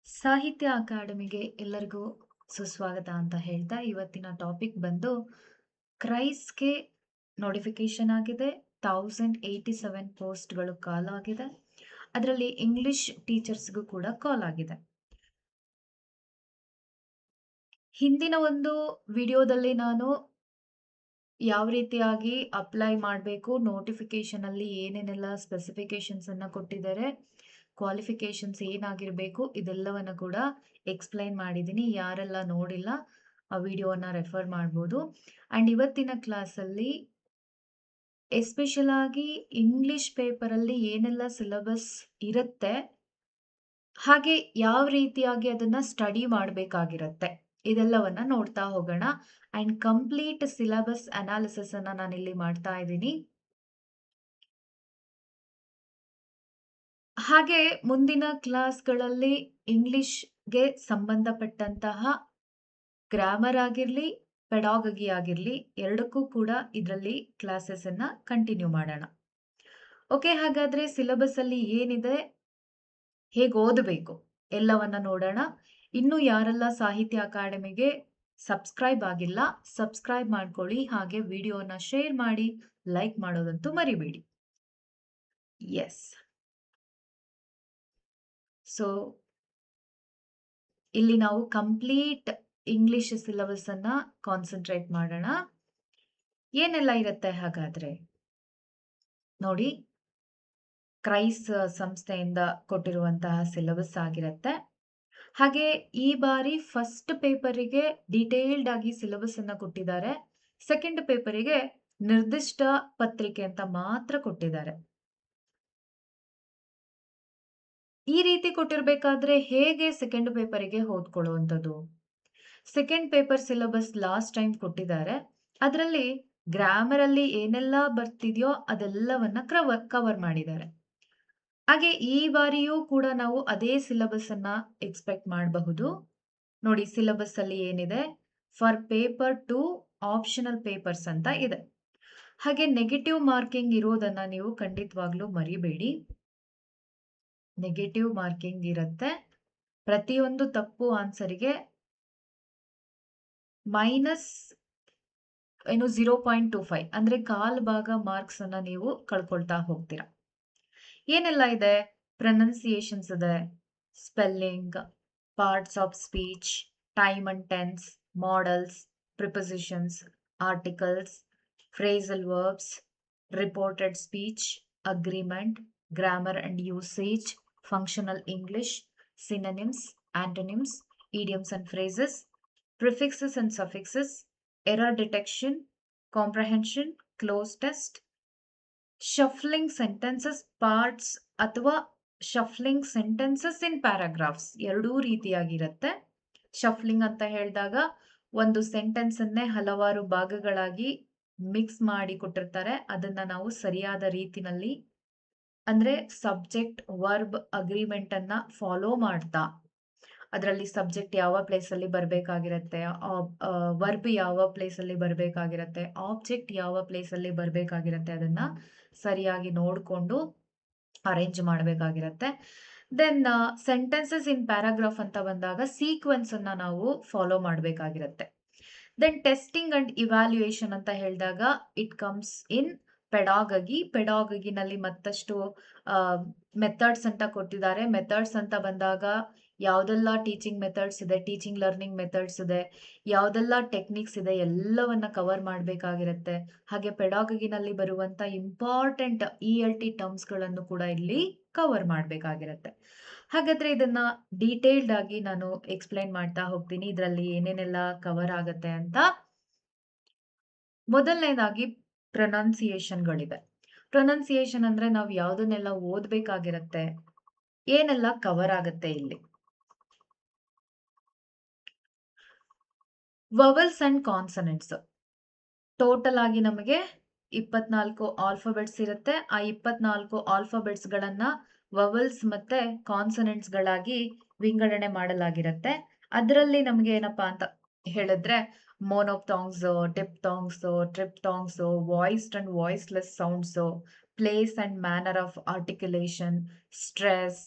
ಸಾಹಿತ್ಯ ಅಕಾಡೆಮಿಗೆ ಎಲ್ಲರಿಗೂ ಸುಸ್ವಾಗತ ಅಂತ ಹೇಳ್ತಾ ಇವತ್ತಿನ ಟಾಪಿಕ್ ಬಂದು ಕ್ರೈಸ್ಗೆ ನೋಟಿಫಿಕೇಶನ್ ಆಗಿದೆ. 1087 ಪೋಸ್ಟ್ಗಳು ಕಾಲ್ ಆಗಿದೆ. ಅದರಲ್ಲಿ ಇಂಗ್ಲಿಷ್ ಟೀಚರ್ಸ್ಗೂ ಕೂಡ ಕಾಲ್ ಆಗಿದೆ. ಹಿಂದಿನ ಒಂದು ವಿಡಿಯೋದಲ್ಲಿ ನಾನು ಯಾವ ರೀತಿಯಾಗಿ ಅಪ್ಲೈ ಮಾಡಬೇಕು, ನೋಟಿಫಿಕೇಶನ್ ಅಲ್ಲಿ ಏನೇನೆಲ್ಲ ಸ್ಪೆಸಿಫಿಕೇಶನ್ಸ್ ಅನ್ನ ಕೊಟ್ಟಿದ್ದಾರೆ, ಕ್ವಾಲಿಫಿಕೇಶನ್ಸ್ ಏನಾಗಿರಬೇಕು ಇದೆಲ್ಲವನ್ನ ಕೂಡ ಎಕ್ಸ್ಪ್ಲೈನ್ ಮಾಡಿದ್ದೀನಿ. ಯಾರೆಲ್ಲ ನೋಡಿಲ್ಲ ಆ ವಿಡಿಯೋನ ರೆಫರ್ ಮಾಡ್ಬೋದು. ಆ್ಯಂಡ್ ಇವತ್ತಿನ ಕ್ಲಾಸಲ್ಲಿ ಎಸ್ಪೆಷಲ್ ಆಗಿ ಇಂಗ್ಲಿಷ್ ಪೇಪರಲ್ಲಿ ಏನೆಲ್ಲ ಸಿಲೆಬಸ್ ಇರುತ್ತೆ, ಹಾಗೆ ಯಾವ ರೀತಿಯಾಗಿ ಅದನ್ನ ಸ್ಟಡಿ ಮಾಡಬೇಕಾಗಿರುತ್ತೆ ಇದೆಲ್ಲವನ್ನ ನೋಡ್ತಾ ಹೋಗೋಣ. ಆ್ಯಂಡ್ ಕಂಪ್ಲೀಟ್ ಸಿಲೆಬಸ್ ಅನಾಲಿಸಿಸ್ ಅನ್ನ ನಾನಿಲ್ಲಿ ಮಾಡ್ತಾ ಇದ್ದೀನಿ. ಹಾಗೆ ಮುಂದಿನ ಕ್ಲಾಸ್ಗಳಲ್ಲಿ ಇಂಗ್ಲಿಷ್ಗೆ ಸಂಬಂಧಪಟ್ಟಂತಹ ಗ್ರಾಮರ್ ಆಗಿರಲಿ, ಪೆಡಾಗಗಿ ಆಗಿರಲಿ, ಎರಡಕ್ಕೂ ಕೂಡ ಇದರಲ್ಲಿ ಕ್ಲಾಸಸ್ ಅನ್ನ ಕಂಟಿನ್ಯೂ ಮಾಡೋಣ. ಓಕೆ, ಹಾಗಾದ್ರೆ ಸಿಲೆಬಸ್ ಅಲ್ಲಿ ಏನಿದೆ, ಹೇಗೆ ಓದಬೇಕು ಎಲ್ಲವನ್ನ ನೋಡೋಣ. ಇನ್ನು ಯಾರೆಲ್ಲ ಸಾಹಿತ್ಯ ಅಕಾಡೆಮಿಗೆ ಸಬ್ಸ್ಕ್ರೈಬ್ ಆಗಿಲ್ಲ, ಸಬ್ಸ್ಕ್ರೈಬ್ ಮಾಡ್ಕೊಳ್ಳಿ. ಹಾಗೆ ವಿಡಿಯೋನ ಶೇರ್ ಮಾಡಿ, ಲೈಕ್ ಮಾಡೋದಂತೂ ಮರಿಬೇಡಿ. ಎಸ್, ಸೊ ಇಲ್ಲಿ ನಾವು ಕಂಪ್ಲೀಟ್ ಇಂಗ್ಲಿಷ್ ಸಿಲೆಬಸ್ ಅನ್ನ ಕಾನ್ಸಂಟ್ರೇಟ್ ಮಾಡೋಣ. ಏನೆಲ್ಲ ಇರುತ್ತೆ ಹಾಗಾದ್ರೆ ನೋಡಿ. ಕ್ರೈಸ್ ಸಂಸ್ಥೆಯಿಂದ ಕೊಟ್ಟಿರುವಂತಹ ಸಿಲೆಬಸ್ ಆಗಿರುತ್ತೆ. ಹಾಗೆ ಈ ಬಾರಿ ಫಸ್ಟ್ ಪೇಪರಿಗೆ ಡೀಟೇಲ್ಡ್ ಆಗಿ ಸಿಲೆಬಸ್ ಅನ್ನ ಕೊಟ್ಟಿದ್ದಾರೆ. ಸೆಕೆಂಡ್ ಪೇಪರಿಗೆ ನಿರ್ದಿಷ್ಟ ಪತ್ರಿಕೆ ಅಂತ ಮಾತ್ರ ಕೊಟ್ಟಿದ್ದಾರೆ. ಈ ರೀತಿ ಕೊಟ್ಟಿರ್ಬೇಕಾದ್ರೆ ಹೇಗೆ ಸೆಕೆಂಡ್ ಪೇಪರಿಗೆ ಓದ್ಕೊಳ್ಳುವಂಥದ್ದು? Second paper syllabus last time ಕೊಟ್ಟಿದ್ದಾರೆ. ಅದರಲ್ಲಿ ಗ್ರಾಮರ್ ಅಲ್ಲಿ ಏನೆಲ್ಲ ಬರ್ತಿದೆಯೋ ಅದೆಲ್ಲವನ್ನ ಕವರ್ ಮಾಡಿದ್ದಾರೆ. ಹಾಗೆ ಈ ಬಾರಿಯೂ ಕೂಡ ನಾವು ಅದೇ ಸಿಲೆಬಸ್ ಅನ್ನ ಎಕ್ಸ್ಪೆಕ್ಟ್ ಮಾಡಬಹುದು. ನೋಡಿ, ಸಿಲೆಬಸ್ ಅಲ್ಲಿ ಏನಿದೆ, ಫಾರ್ ಪೇಪರ್ 2 ಆಪ್ಷನಲ್ ಪೇಪರ್ಸ್ ಅಂತ ಇದೆ. ಹಾಗೆ ನೆಗೆಟಿವ್ ಮಾರ್ಕಿಂಗ್ ಇರೋದನ್ನ ನೀವು ಖಂಡಿತವಾಗ್ಲೂ ಮರಿಬೇಡಿ. ನೆಗೆಟಿವ್ ಮಾರ್ಕಿಂಗ್ ಇರುತ್ತೆ. ಪ್ರತಿಯೊಂದು ತಪ್ಪು ಆನ್ಸರಿಗೆ -0.25 ಅಂದ್ರೆ ಕಾಲ್ ಭಾಗ ಮಾರ್ಕ್ಸ್ ಅನ್ನ ನೀವು ಕಳ್ಕೊಳ್ತಾ ಹೋಗ್ತೀರಾ. ಏನೆಲ್ಲ ಇದೆ? ಪ್ರೊನೌನ್ಸಿಯೇಷನ್ಸ್ ಇದೆ, spelling, parts of speech, time and tense, models, ಪ್ರಿಪೊಸಿಷನ್ಸ್, articles, phrasal verbs, reported speech, agreement, grammar and usage, functional English, synonyms, antonyms, idioms and phrases, prefixes and suffixes, error detection, comprehension, close test, shuffling sentences parts ಅಥವಾ shuffling sentences ಇನ್ paragraphs ಎರಡೂ ರೀತಿಯಾಗಿರುತ್ತೆ. ಶಫ್ಲಿಂಗ್ ಅಂತ ಹೇಳಿದಾಗ ಒಂದು sentence ಅನ್ನೇ ಹಲವಾರು ಭಾಗಗಳಾಗಿ mix ಮಾಡಿ ಕೊಟ್ಟಿರ್ತಾರೆ. ಅದನ್ನ ನಾವು ಸರಿಯಾದ ರೀತಿನಲ್ಲಿ ಅಂದ್ರೆ ಸಬ್ಜೆಕ್ಟ್, ವರ್ಬ್, ಅಗ್ರಿಮೆಂಟ್ ಅನ್ನ ಫಾಲೋ ಮಾಡ್ತಾ ಅದರಲ್ಲಿ ಸಬ್ಜೆಕ್ಟ್ ಯಾವ ಪ್ಲೇಸ್ ಅಲ್ಲಿ ಬರ್ಬೇಕಾಗಿರತ್ತೆ, ವರ್ಬ್ ಯಾವ ಪ್ಲೇಸ್ ಅಲ್ಲಿ ಬರ್ಬೇಕಾಗಿರತ್ತೆ, ಆಬ್ಜೆಕ್ಟ್ ಯಾವ ಪ್ಲೇಸ್ ಅಲ್ಲಿ ಬರ್ಬೇಕಾಗಿರತ್ತೆ, ಅದನ್ನ ಸರಿಯಾಗಿ ನೋಡ್ಕೊಂಡು ಅರೇಂಜ್ ಮಾಡಬೇಕಾಗಿರತ್ತೆ. ದೆನ್ ಸೆಂಟೆನ್ಸಸ್ ಇನ್ ಪ್ಯಾರಾಗ್ರಾಫ್ ಅಂತ ಬಂದಾಗ ಸೀಕ್ವೆನ್ಸ್ ಅನ್ನ ನಾವು ಫಾಲೋ ಮಾಡಬೇಕಾಗಿರತ್ತೆ. ದೆನ್ ಟೆಸ್ಟಿಂಗ್ ಅಂಡ್ ಇವ್ಯಾಲ್ಯೂಯೇಷನ್ ಅಂತ ಹೇಳಿದಾಗ ಇಟ್ ಕಮ್ಸ್ ಇನ್ ಪೆಡಾಗಗಿನಲ್ಲಿ ಮತ್ತಷ್ಟು ಮೆಥಡ್ಸ್ ಅಂತ ಕೊಟ್ಟಿದ್ದಾರೆ. ಮೆಥಡ್ಸ್ ಅಂತ ಬಂದಾಗ ಯಾವುದೆಲ್ಲ ಟೀಚಿಂಗ್ ಮೆಥಡ್ಸ್ ಇದೆ, ಟೀಚಿಂಗ್ ಲರ್ನಿಂಗ್ ಮೆಥಡ್ಸ್ ಇದೆ, ಯಾವುದೆಲ್ಲ ಟೆಕ್ನಿಕ್ಸ್ ಇದೆ, ಎಲ್ಲವನ್ನ ಕವರ್ ಮಾಡಬೇಕಾಗಿರುತ್ತೆ. ಹಾಗೆ ಪೆಡಾಗಗಿನಲ್ಲಿ ಬರುವಂತ ಇಂಪಾರ್ಟೆಂಟ್ ELT ಟರ್ಮ್ಸ್ ಗಳನ್ನು ಕೂಡ ಇಲ್ಲಿ ಕವರ್ ಮಾಡಬೇಕಾಗಿರುತ್ತೆ. ಹಾಗಾದ್ರೆ ಇದನ್ನ ಡೀಟೇಲ್ಡ್ ಆಗಿ ನಾನು ಎಕ್ಸ್ಪ್ಲೈನ್ ಮಾಡ್ತಾ ಹೋಗ್ತೀನಿ, ಇದರಲ್ಲಿ ಏನೇನೆಲ್ಲ ಕವರ್ ಆಗತ್ತೆ ಅಂತ. ಮೊದಲನೇದಾಗಿ ಪ್ರೊನೌನ್ಸಿಯೇಷನ್ಗಳಿದೆ. ಪ್ರೊನೌನ್ಸಿಯೇಷನ್ ಅಂದ್ರೆ ನಾವು ಯಾವುದನ್ನೆಲ್ಲ ಓದ್ಬೇಕಾಗಿರತ್ತೆ, ಏನೆಲ್ಲ ಕವರ್ ಆಗತ್ತೆ ಇಲ್ಲಿ. ವವಲ್ಸ್ ಅಂಡ್ ಕಾನ್ಸನೆಂಟ್ಸ್ ಟೋಟಲ್ ಆಗಿ ನಮಗೆ 24 ಆಲ್ಫಾಬೆಟ್ಸ್ ಇರುತ್ತೆ. ಆ 24 ಆಲ್ಫಾಬೆಟ್ಸ್ ಗಳನ್ನ ವವಲ್ಸ್ ಮತ್ತೆ ಕಾನ್ಸನೆಂಟ್ಸ್ ಗಳಾಗಿ ವಿಂಗಡಣೆ ಮಾಡಲಾಗಿರುತ್ತೆ. ಅದರಲ್ಲಿ ನಮಗೆ ಏನಪ್ಪಾ ಅಂತ ಹೇಳಿದ್ರೆ monophthongs, diphthongs, triphthongs, voiced and voiceless sounds, place and manner of articulation, stress,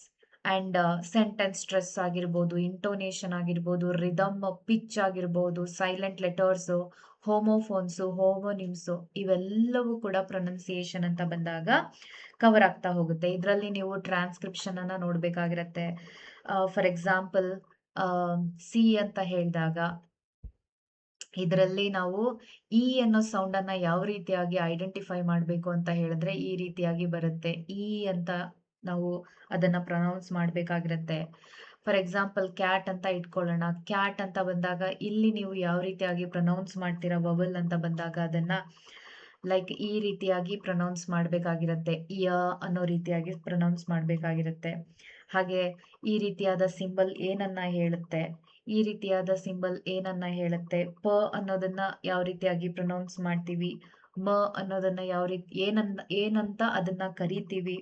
and sentence stress ಆಗಿರ್ಬೋದು, ಇಂಟೋನೇಷನ್ ಆಗಿರ್ಬೋದು, ರಿದಮ್, ಪಿಚ್ ಆಗಿರ್ಬೋದು, ಸೈಲೆಂಟ್ ಲೆಟರ್ಸು, ಹೋಮೋಫೋನ್ಸು, ಹೋಮೋನಿಮ್ಸು ಇವೆಲ್ಲವೂ ಕೂಡ ಪ್ರೊನೌನ್ಸಿಯೇಷನ್ ಅಂತ ಬಂದಾಗ ಕವರ್ ಆಗ್ತಾ ಹೋಗುತ್ತೆ. ಇದರಲ್ಲಿ ನೀವು ಟ್ರಾನ್ಸ್ಕ್ರಿಪ್ಷನ್ ಅನ್ನ ನೋಡ್ಬೇಕಾಗಿರತ್ತೆ. ಫಾರ್ ಎಕ್ಸಾಂಪಲ್ ಸಿ ಅಂತ ಹೇಳಿದಾಗ ಇದರಲ್ಲಿ ನಾವು ಇ ಅನ್ನೋ ಸೌಂಡ್ ಅನ್ನ ಯಾವ ರೀತಿಯಾಗಿ ಐಡೆಂಟಿಫೈ ಮಾಡಬೇಕು ಅಂತ ಹೇಳಿದ್ರೆ ಈ ರೀತಿಯಾಗಿ ಬರುತ್ತೆ. ಇ ಅಂತ ನಾವು ಅದನ್ನ ಪ್ರೊನೌನ್ಸ್ ಮಾಡಬೇಕಾಗಿರುತ್ತೆ. ಫಾರ್ ಎಕ್ಸಾಂಪಲ್ ಕ್ಯಾಟ್ ಅಂತ ಇಟ್ಕೊಳ್ಳೋಣ. ಕ್ಯಾಟ್ ಅಂತ ಬಂದಾಗ ಇಲ್ಲಿ ನೀವು ಯಾವ ರೀತಿಯಾಗಿ ಪ್ರೊನೌನ್ಸ್ ಮಾಡ್ತೀರಾ ವವಲ್ ಅಂತ ಬಂದಾಗ ಅದನ್ನ ಲೈಕ್ ಈ ರೀತಿಯಾಗಿ ಪ್ರೊನೌನ್ಸ್ ಮಾಡಬೇಕಾಗಿರುತ್ತೆ. ಯ ಅನ್ನೋ ರೀತಿಯಾಗಿ ಪ್ರೊನೌನ್ಸ್ ಮಾಡಬೇಕಾಗಿರುತ್ತೆ. ಹಾಗೆ ಈ ರೀತಿಯಾದ ಸಿಂಬಲ್ ಏನನ್ನ ಹೇಳುತ್ತೆ, ಈ ರೀತಿಯಾದ ಸಿಂಬಲ್ ಏನನ್ನ ಹೇಳುತ್ತೆ, ಪ ಅನ್ನೋದನ್ನ ಯಾವ ರೀತಿಯಾಗಿ ಪ್ರೊನೌನ್ಸ್ ಮಾಡ್ತೀವಿ, ಮ ಅನ್ನೋದನ್ನ ಯಾವ ರೀತಿ ಏನಂತ ಅದನ್ನ ಕರಿತೀವಿ.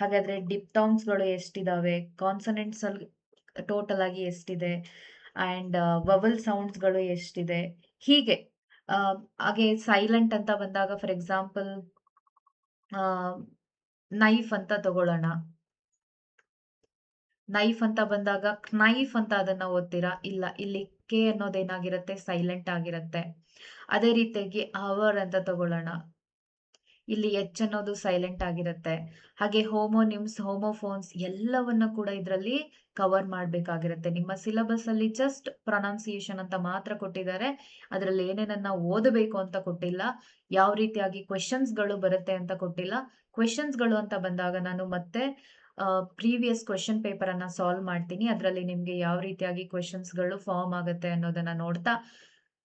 ಹಾಗಾದ್ರೆ ಡಿಪ್ಟಾಂಗ್ಸ್ಗಳು ಎಷ್ಟಿದಾವೆ, ಕಾನ್ಸನೆಂಟ್ಸ್ ಅಲ್ಲಿ ಟೋಟಲ್ ಆಗಿ ಎಷ್ಟಿದೆ, ಅಂಡ್ ವವಲ್ ಸೌಂಡ್ಸ್ಗಳು ಎಷ್ಟಿದೆ, ಹೀಗೆ ಹಾಗೆ ಸೈಲೆಂಟ್ ಅಂತ ಬಂದಾಗ ಫಾರ್ ಎಕ್ಸಾಂಪಲ್ ನೈಫ್ ಅಂತ ತಗೊಳ್ಳೋಣ. ನೈಫ್ ಅಂತ ಬಂದಾಗ knifeನೈಫ್ ಅಂತ ಅದನ್ನ ಓದ್ತೀರಾ? ಇಲ್ಲ. ಇಲ್ಲಿ ಕೆ ಅನ್ನೋದೇನಾಗಿರುತ್ತೆ ಸೈಲೆಂಟ್ ಆಗಿರುತ್ತೆ. ಅದೇ ರೀತಿಯಾಗಿ ಅವರ್ ಅಂತ ತಗೊಳ್ಳೋಣ. ಇಲ್ಲಿ ಎಚ್ ಅನ್ನೋದು ಸೈಲೆಂಟ್ ಆಗಿರುತ್ತೆ. ಹಾಗೆ ಹೋಮೋನಿಮ್ಸ್, ಹೋಮೋಫೋನ್ಸ್ ಎಲ್ಲವನ್ನ ಕೂಡ ಇದರಲ್ಲಿ ಕವರ್ ಮಾಡಬೇಕಾಗಿರುತ್ತೆ. ನಿಮ್ಮ ಸಿಲೆಬಸ್ ಅಲ್ಲಿ ಜಸ್ಟ್ ಪ್ರೊನೌನ್ಸಿಯೇಷನ್ ಅಂತ ಮಾತ್ರ ಕೊಟ್ಟಿದ್ದಾರೆ. ಅದರಲ್ಲಿ ಏನೇನನ್ನ ಓದಬೇಕು ಅಂತ ಕೊಟ್ಟಿಲ್ಲ. ಯಾವ ರೀತಿಯಾಗಿ ಕ್ವೆಷನ್ಸ್‌ಗಳು ಬರುತ್ತೆ ಅಂತ ಕೊಟ್ಟಿಲ್ಲ. ಕ್ವೆಷನ್ಸ್‌ಗಳು ಅಂತ ಬಂದಾಗ ನಾನು ಮತ್ತೆ ಪ್ರೀವಿಯಸ್ ಕ್ವೆಷನ್ ಪೇಪರ್ ಅನ್ನ ಸಾಲ್ವ್ ಮಾಡ್ತೀನಿ. ಅದರಲ್ಲಿ ನಿಮ್ಗೆ ಯಾವ ರೀತಿಯಾಗಿ ಕ್ವೆಷನ್ಸ್‌ಗಳು ಫಾರ್ಮ್ ಆಗುತ್ತೆ ಅನ್ನೋದನ್ನ ನೋಡ್ತಾ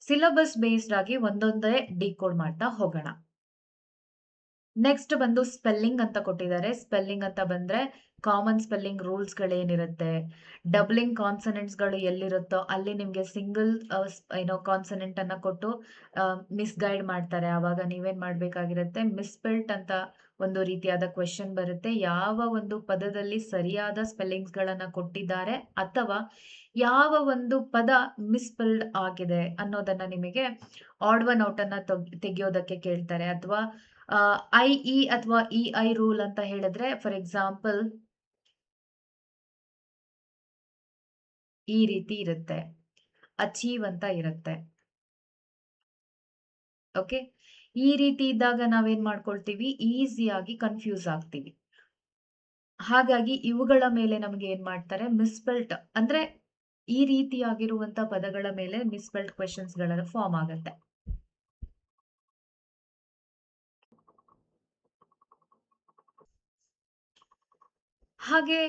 ಸಿಲೆಬಸ್ ಬೇಸ್ಡ್ ಆಗಿ ಒಂದೊಂದೇ ಡಿಕೋಡ್ ಮಾಡ್ತಾ ಹೋಗೋಣ. ನೆಕ್ಸ್ಟ್ ಬಂದು ಸ್ಪೆಲ್ಲಿಂಗ್ ಅಂತ ಕೊಟ್ಟಿದ್ದಾರೆ. ಸ್ಪೆಲ್ಲಿಂಗ್ ಅಂತ ಬಂದ್ರೆ ಕಾಮನ್ ಸ್ಪೆಲ್ಲಿಂಗ್ ರೂಲ್ಸ್‌ಗಳೇನಿರುತ್ತೆ, ಡಬ್ಲಿಂಗ್ ಕಾನ್ಸನೆಂಟ್ಸ್‌ಗಳು ಎಲ್ಲಿರುತ್ತೋ ಅಲ್ಲಿ ನಿಮ್ಗೆ ಸಿಂಗಲ್ ಕಾನ್ಸನೆಂಟ್ ಅನ್ನ ಕೊಟ್ಟು ಮಿಸ್‌ಗೈಡ್ ಮಾಡ್ತಾರೆ. ಆವಾಗ ನೀವೇನ್ ಮಾಡ್ಬೇಕಾಗಿರುತ್ತೆ, ಮಿಸ್‌ಸ್ಪೆಲ್ಟ್ ಅಂತ ಒಂದು ರೀತಿಯಾದ ಕ್ವೆಷನ್ ಬರುತ್ತೆ. ಯಾವ ಒಂದು ಪದದಲ್ಲಿ ಸರಿಯಾದ ಸ್ಪೆಲ್ಲಿಂಗ್ಸ್‌ಗಳನ್ನ ಕೊಟ್ಟಿದ್ದಾರೆ ಅಥವಾ ಯಾವ ಒಂದು ಪದ ಮಿಸ್‌ಸ್ಪೆಲ್ಡ್ ಆಗಿದೆ ಅನ್ನೋದನ್ನ ನಿಮಗೆ ಆಡ್ ಒನ್ ಔಟ್ ಅನ್ನ ತೆಗೆಯೋದಕ್ಕೆ ಕೇಳ್ತಾರೆ. ಅಥವಾ ಐ ಅಥವಾ ಇ-ಐ ರೂಲ್ ಅಂತ ಹೇಳಿದ್ರೆ ಫಾರ್ ಎಕ್ಸಾಂಪಲ್ ಈ ರೀತಿ ಇರುತ್ತೆ. ಅಚೀವ್ ಅಂತ ಇರುತ್ತೆ. ಓಕೆ. ಈ ರೀತಿ ಇದ್ದಾಗ ನಾವೇನ್ ಮಾಡ್ಕೊಳ್ತೀವಿ, ಈಸಿಯಾಗಿ ಕನ್‌ಫ್ಯೂಸ್ ಆಗ್ತೀವಿ. ಹಾಗಾಗಿ ಇವುಗಳ ಮೇಲೆ ನಮ್ಗೆ ಏನ್ ಮಾಡ್ತಾರೆ, ಮಿಸ್‌ಸ್ಪೆಲ್ಟ್ ಅಂದ್ರೆ ಈ ರೀತಿಯಾಗಿರುವಂತ ಪದಗಳ ಮೇಲೆ ಮಿಸ್‌ಸ್ಪೆಲ್ಟ್ ಕ್ವೆಷನ್ಸ್‌ಗಳೆಲ್ಲ ಫಾರ್ಮ್ ಆಗತ್ತೆ. ಹಾಗೆ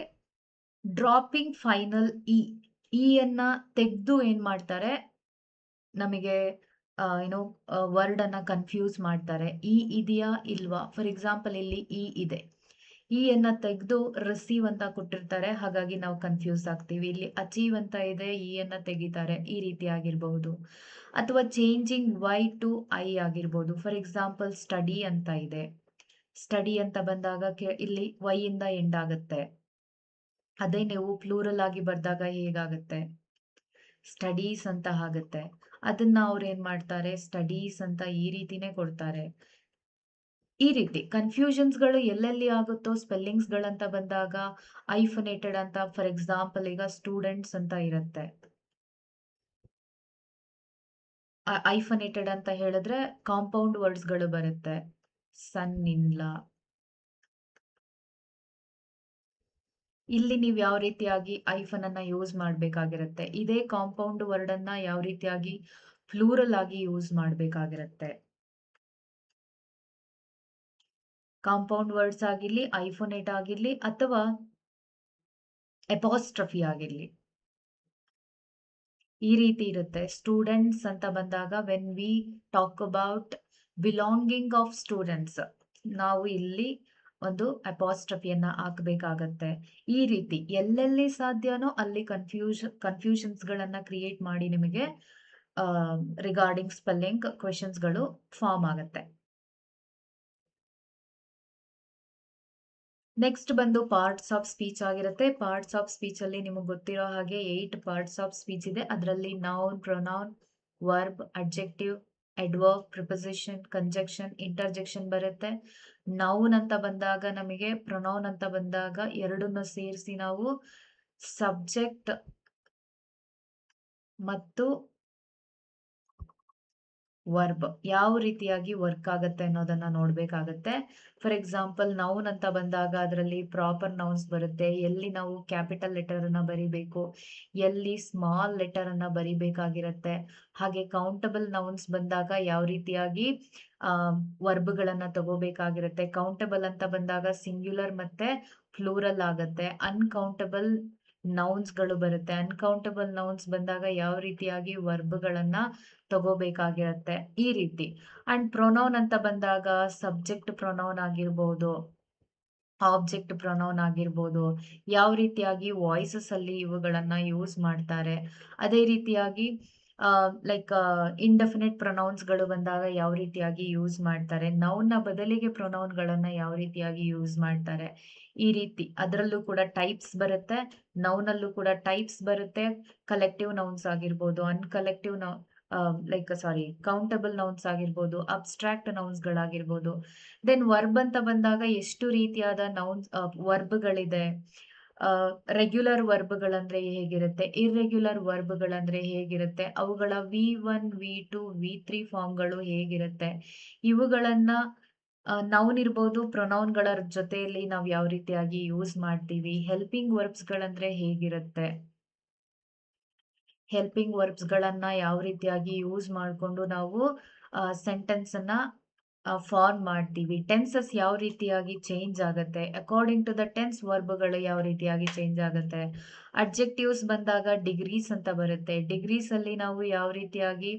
ಡ್ರಾಪಿಂಗ್ ಫೈನಲ್ ಅನ್ನ ತೆಗ್ದು ಏನ್ ಮಾಡ್ತಾರೆ, ನಮಗೆ ವರ್ಡ್ ಅನ್ನ ಕನ್ಫ್ಯೂಸ್ ಮಾಡ್ತಾರೆ. ಇದೆಯಾ ಇಲ್ವಾ? ಫಾರ್ ಎಕ್ಸಾಂಪಲ್ ಇಲ್ಲಿ ಇದೆ. ಅನ್ನ ತೆಗೆದು ರಿಸೀವ್ ಅಂತ ಕೊಟ್ಟಿರ್ತಾರೆ. ಹಾಗಾಗಿ ನಾವು ಕನ್ಫ್ಯೂಸ್ ಆಗ್ತೀವಿ. ಇಲ್ಲಿ ಅಚೀವ್ ಅಂತ ಇದೆ, ಅನ್ನ ತೆಗಿತಾರೆ. ಈ ರೀತಿ ಆಗಿರಬಹುದು. ಅಥವಾ ಚೇಂಜಿಂಗ್ ವೈ ಟು ಐ ಆಗಿರ್ಬೋದು. ಫಾರ್ ಎಕ್ಸಾಂಪಲ್ ಸ್ಟಡಿ ಅಂತ ಇದೆ. ಸ್ಟಡಿ ಅಂತ ಬಂದಾಗ ಇಲ್ಲಿ ವೈ ಇಂದ ಎಂಡ್ ಆಗುತ್ತೆ. ಅದೇ ನೀವು ಪ್ಲೂರಲ್ ಆಗಿ ಬರ್ದಾಗ ಹೇಗಾಗುತ್ತೆ, ಸ್ಟಡೀಸ್ ಅಂತ ಆಗುತ್ತೆ. ಅದನ್ನ ಅವ್ರು ಏನ್ ಮಾಡ್ತಾರೆ, ಸ್ಟಡೀಸ್ ಅಂತ ಈ ರೀತಿನೇ ಕೊಡ್ತಾರೆ. ಈ ರೀತಿ ಕನ್ಫ್ಯೂಷನ್ಸ್‌ಗಳು ಎಲ್ಲೆಲ್ಲಿ ಆಗುತ್ತೋ ಸ್ಪೆಲ್ಲಿಂಗ್ಸ್‌ಗಳಂತ ಬಂದಾಗ ಐಫನೇಟೆಡ್ ಅಂತ ಫಾರ್ ಎಕ್ಸಾಂಪಲ್ ಈಗ ಸ್ಟೂಡೆಂಟ್ಸ್ ಅಂತ ಇರುತ್ತೆ. ಐಫನೇಟೆಡ್ ಅಂತ ಹೇಳಿದ್ರೆ ಕಾಂಪೌಂಡ್ ವರ್ಡ್ಸ್‌ಗಳು ಬರುತ್ತೆ. ಸನ್ ಇನ್ ಲಾ. ಇಲ್ಲಿ ನೀವು ಯಾವ ರೀತಿಯಾಗಿ ಐಫನ್ ಅನ್ನ ಯೂಸ್ ಮಾಡಬೇಕಾಗಿರುತ್ತೆ. ಇದೇ ಕಾಂಪೌಂಡ್ ವರ್ಡ್ ಅನ್ನ ಯಾವ ರೀತಿಯಾಗಿ ಪ್ಲೂರಲ್ ಆಗಿ ಯೂಸ್ ಮಾಡಬೇಕಾಗಿರುತ್ತೆ. ಕಾಂಪೌಂಡ್ ವರ್ಡ್ಸ್ ಆಗಿರ್ಲಿ, ಐಫೋನೇಟ್ ಆಗಿರ್ಲಿ ಅಥವಾ ಅಪಾಸ್ಟ್ರಫಿ ಆಗಿರ್ಲಿ. ಈ ರೀತಿ ಇರುತ್ತೆ. ಸ್ಟೂಡೆಂಟ್ಸ್ ಅಂತ ಬಂದಾಗ when we talk about belonging of students, ನಾವು ಇಲ್ಲಿ ಒಂದು ಅಪಾಸ್ಟ್ರಫಿಯನ್ನ ಹಾಕಬೇಕಾಗತ್ತೆ. ಈ ರೀತಿ ಎಲ್ಲೆಲ್ಲಿ ಸಾಧ್ಯನೋ ಅಲ್ಲಿ ಕನ್ಫ್ಯೂಷನ್ಸ್‌ಗಳನ್ನ ಕ್ರಿಯೇಟ್ ಮಾಡಿ ನಿಮಗೆ ರಿಗಾರ್ಡಿಂಗ್ ಸ್ಪೆಲ್ಲಿಂಗ್ ಕ್ವೆಷನ್ಸ್‌ಗಳು ಫಾರ್ಮ್ ಆಗತ್ತೆ. ನೆಕ್ಸ್ಟ್ ಬಂದು ಪಾರ್ಟ್ಸ್ ಆಫ್ ಸ್ಪೀಚ್ ಆಗಿರುತ್ತೆ. ಪಾರ್ಟ್ಸ್ ಆಫ್ ಸ್ಪೀಚ್ ಅಲ್ಲಿ ನಿಮಗೆ ಗೊತ್ತಿರೋ ಹಾಗೆ 8 ಪಾರ್ಟ್ಸ್ ಆಫ್ ಸ್ಪೀಚ್ ಇದೆ. ಅದರಲ್ಲಿ noun, pronoun, verb, adjective, adverb, preposition, conjunction, interjection ಬರುತ್ತೆ. ನೌನ್ ಅಂತ ಬಂದಾಗ ನಮಗೆ ಪ್ರೊನೌನ್ ಅಂತ ಬಂದಾಗ ಎರಡನ್ನೂ ಸೇರಿಸಿ ನಾವು ಸಬ್ಜೆಕ್ಟ್ ಮತ್ತು ವರ್ಬ್ ಯಾವ ರೀತಿಯಾಗಿ ವರ್ಕ್ ಆಗುತ್ತೆ ಅನ್ನೋದನ್ನ ನೋಡ್ಬೇಕಾಗತ್ತೆ. ಫಾರ್ ಎಕ್ಸಾಂಪಲ್ ನೌನ್ ಅಂತ ಬಂದಾಗ ಅದರಲ್ಲಿ ಪ್ರಾಪರ್ ನೌನ್ಸ್ ಬರುತ್ತೆ. ಎಲ್ಲಿ ನಾವು ಕ್ಯಾಪಿಟಲ್ ಲೆಟರ್ ಅನ್ನ ಬರಿಬೇಕು, ಎಲ್ಲಿ ಸ್ಮಾಲ್ ಲೆಟರ್ ಅನ್ನ ಬರಿಬೇಕಾಗಿರತ್ತೆ. ಹಾಗೆ ಕೌಂಟಬಲ್ ನೌನ್ಸ್ ಬಂದಾಗ ಯಾವ ರೀತಿಯಾಗಿ ವರ್ಬ್ಗಳನ್ನ ತಗೋಬೇಕಾಗಿರುತ್ತೆ. ಕೌಂಟಬಲ್ ಅಂತ ಬಂದಾಗ ಸಿಂಗ್ಯುಲರ್ ಮತ್ತೆ ಪ್ಲೂರಲ್ ಆಗತ್ತೆ. ಅನ್ಕೌಂಟಬಲ್ ನೌನ್ಸ್ಗಳು ಬರುತ್ತೆ. ಅನ್ಕೌಂಟಬಲ್ ನೌನ್ಸ್ ಬಂದಾಗ ಯಾವ ರೀತಿಯಾಗಿ ವರ್ಬ್ಗಳನ್ನ ತಗೋಬೇಕಾಗಿರತ್ತೆ ಈ ರೀತಿ. ಅಂಡ್ ಪ್ರೊನೌನ್ ಅಂತ ಬಂದಾಗ ಸಬ್ಜೆಕ್ಟ್ ಪ್ರೊನೌನ್ ಆಗಿರ್ಬೋದು, ಆಬ್ಜೆಕ್ಟ್ ಪ್ರೊನೌನ್ ಆಗಿರ್ಬೋದು, ಯಾವ ರೀತಿಯಾಗಿ ವಾಯ್ಸಸ್ ಅಲ್ಲಿ ಇವುಗಳನ್ನ ಯೂಸ್ ಮಾಡ್ತಾರೆ. ಅದೇ ರೀತಿಯಾಗಿ ಲೈಕ್ ಇಂಡೆಫಿನಿಟ್ ಪ್ರೊನೌನ್ಸ್ಗಳು ಬಂದಾಗ ಯಾವ ರೀತಿಯಾಗಿ ಯೂಸ್ ಮಾಡ್ತಾರೆ. ನೌನ್ನ ಬದಲಿಗೆ ಪ್ರೊನೌನ್ಗಳನ್ನ ಯಾವ ರೀತಿಯಾಗಿ ಯೂಸ್ ಮಾಡ್ತಾರೆ. ಈ ರೀತಿ ಅದರಲ್ಲೂ ಕೂಡ ಟೈಪ್ಸ್ ಬರುತ್ತೆ. ನೌನಲ್ಲೂ ಕೂಡ ಟೈಪ್ಸ್ ಬರುತ್ತೆ. ಕಲೆಕ್ಟಿವ್ ನೌನ್ಸ್ ಆಗಿರ್ಬೋದು, ಅನ್ಕಲೆಕ್ಟಿವ್ ನೌ ಕೌಂಟಬಲ್ ನೌನ್ಸ್ ಆಗಿರ್ಬೋದು, ಅಬ್ಸ್ಟ್ರಾಕ್ಟ್ ನೌನ್ಸ್‌ಗಳಾಗಿರ್ಬೋದು. ದೆನ್ ವರ್ಬ್ ಅಂತ ಬಂದಾಗ ಎಷ್ಟು ರೀತಿಯಾದ ವರ್ಬ್‌ಗಳಿದೆ. ರೆಗ್ಯುಲರ್ ವರ್ಬ್‌ಗಳಂದ್ರೆ ಹೇಗಿರುತ್ತೆ, ಇರ್ರೆಗ್ಯುಲರ್ ವರ್ಬ್‌ಗಳಂದ್ರೆ ಹೇಗಿರುತ್ತೆ, ಅವುಗಳ ವಿ1, ವಿ2, ವಿ3 ಫಾರ್ಮ್‌ಗಳು ಹೇಗಿರುತ್ತೆ. ಇವುಗಳನ್ನ ನೌನ್ ಇರ್ಬೋದು, ಪ್ರೊನೌನ್‌ಗಳ ಜೊತೆಯಲ್ಲಿ ನಾವು ಯಾವ ರೀತಿಯಾಗಿ ಯೂಸ್ ಮಾಡ್ತೀವಿ. ಹೆಲ್ಪಿಂಗ್ ವರ್ಬ್ಸ್‌ಗಳಂದ್ರೆ ಹೇಗಿರುತ್ತೆ. ಹೆಲ್ಪಿಂಗ್ ವರ್ಬ್ಸ್‌ಗಳನ್ನ ಯಾವ ರೀತಿಯಾಗಿ ಯೂಸ್ ಮಾಡ್ಕೊಂಡು ನಾವು ಸೆಂಟೆನ್ಸ್ ಅನ್ನ ಫಾರ್ಮ್ ಮಾಡ್ತೀವಿ. ಟೆನ್ಸಸ್ ಯಾವ ರೀತಿಯಾಗಿ ಚೇಂಜ್ ಆಗತ್ತೆ. ಅಕಾರ್ಡಿಂಗ್ ಟು ದ ಟೆನ್ಸ್ ವರ್ಬ್‌ಗಳು ಯಾವ ರೀತಿಯಾಗಿ ಚೇಂಜ್ ಆಗತ್ತೆ. ಅಡ್ಜೆಕ್ಟಿವ್ಸ್ ಬಂದಾಗ ಡಿಗ್ರೀಸ್ ಅಂತ ಬರುತ್ತೆ. ಡಿಗ್ರೀಸ್ ಅಲ್ಲಿ ನಾವು ಯಾವ ರೀತಿಯಾಗಿ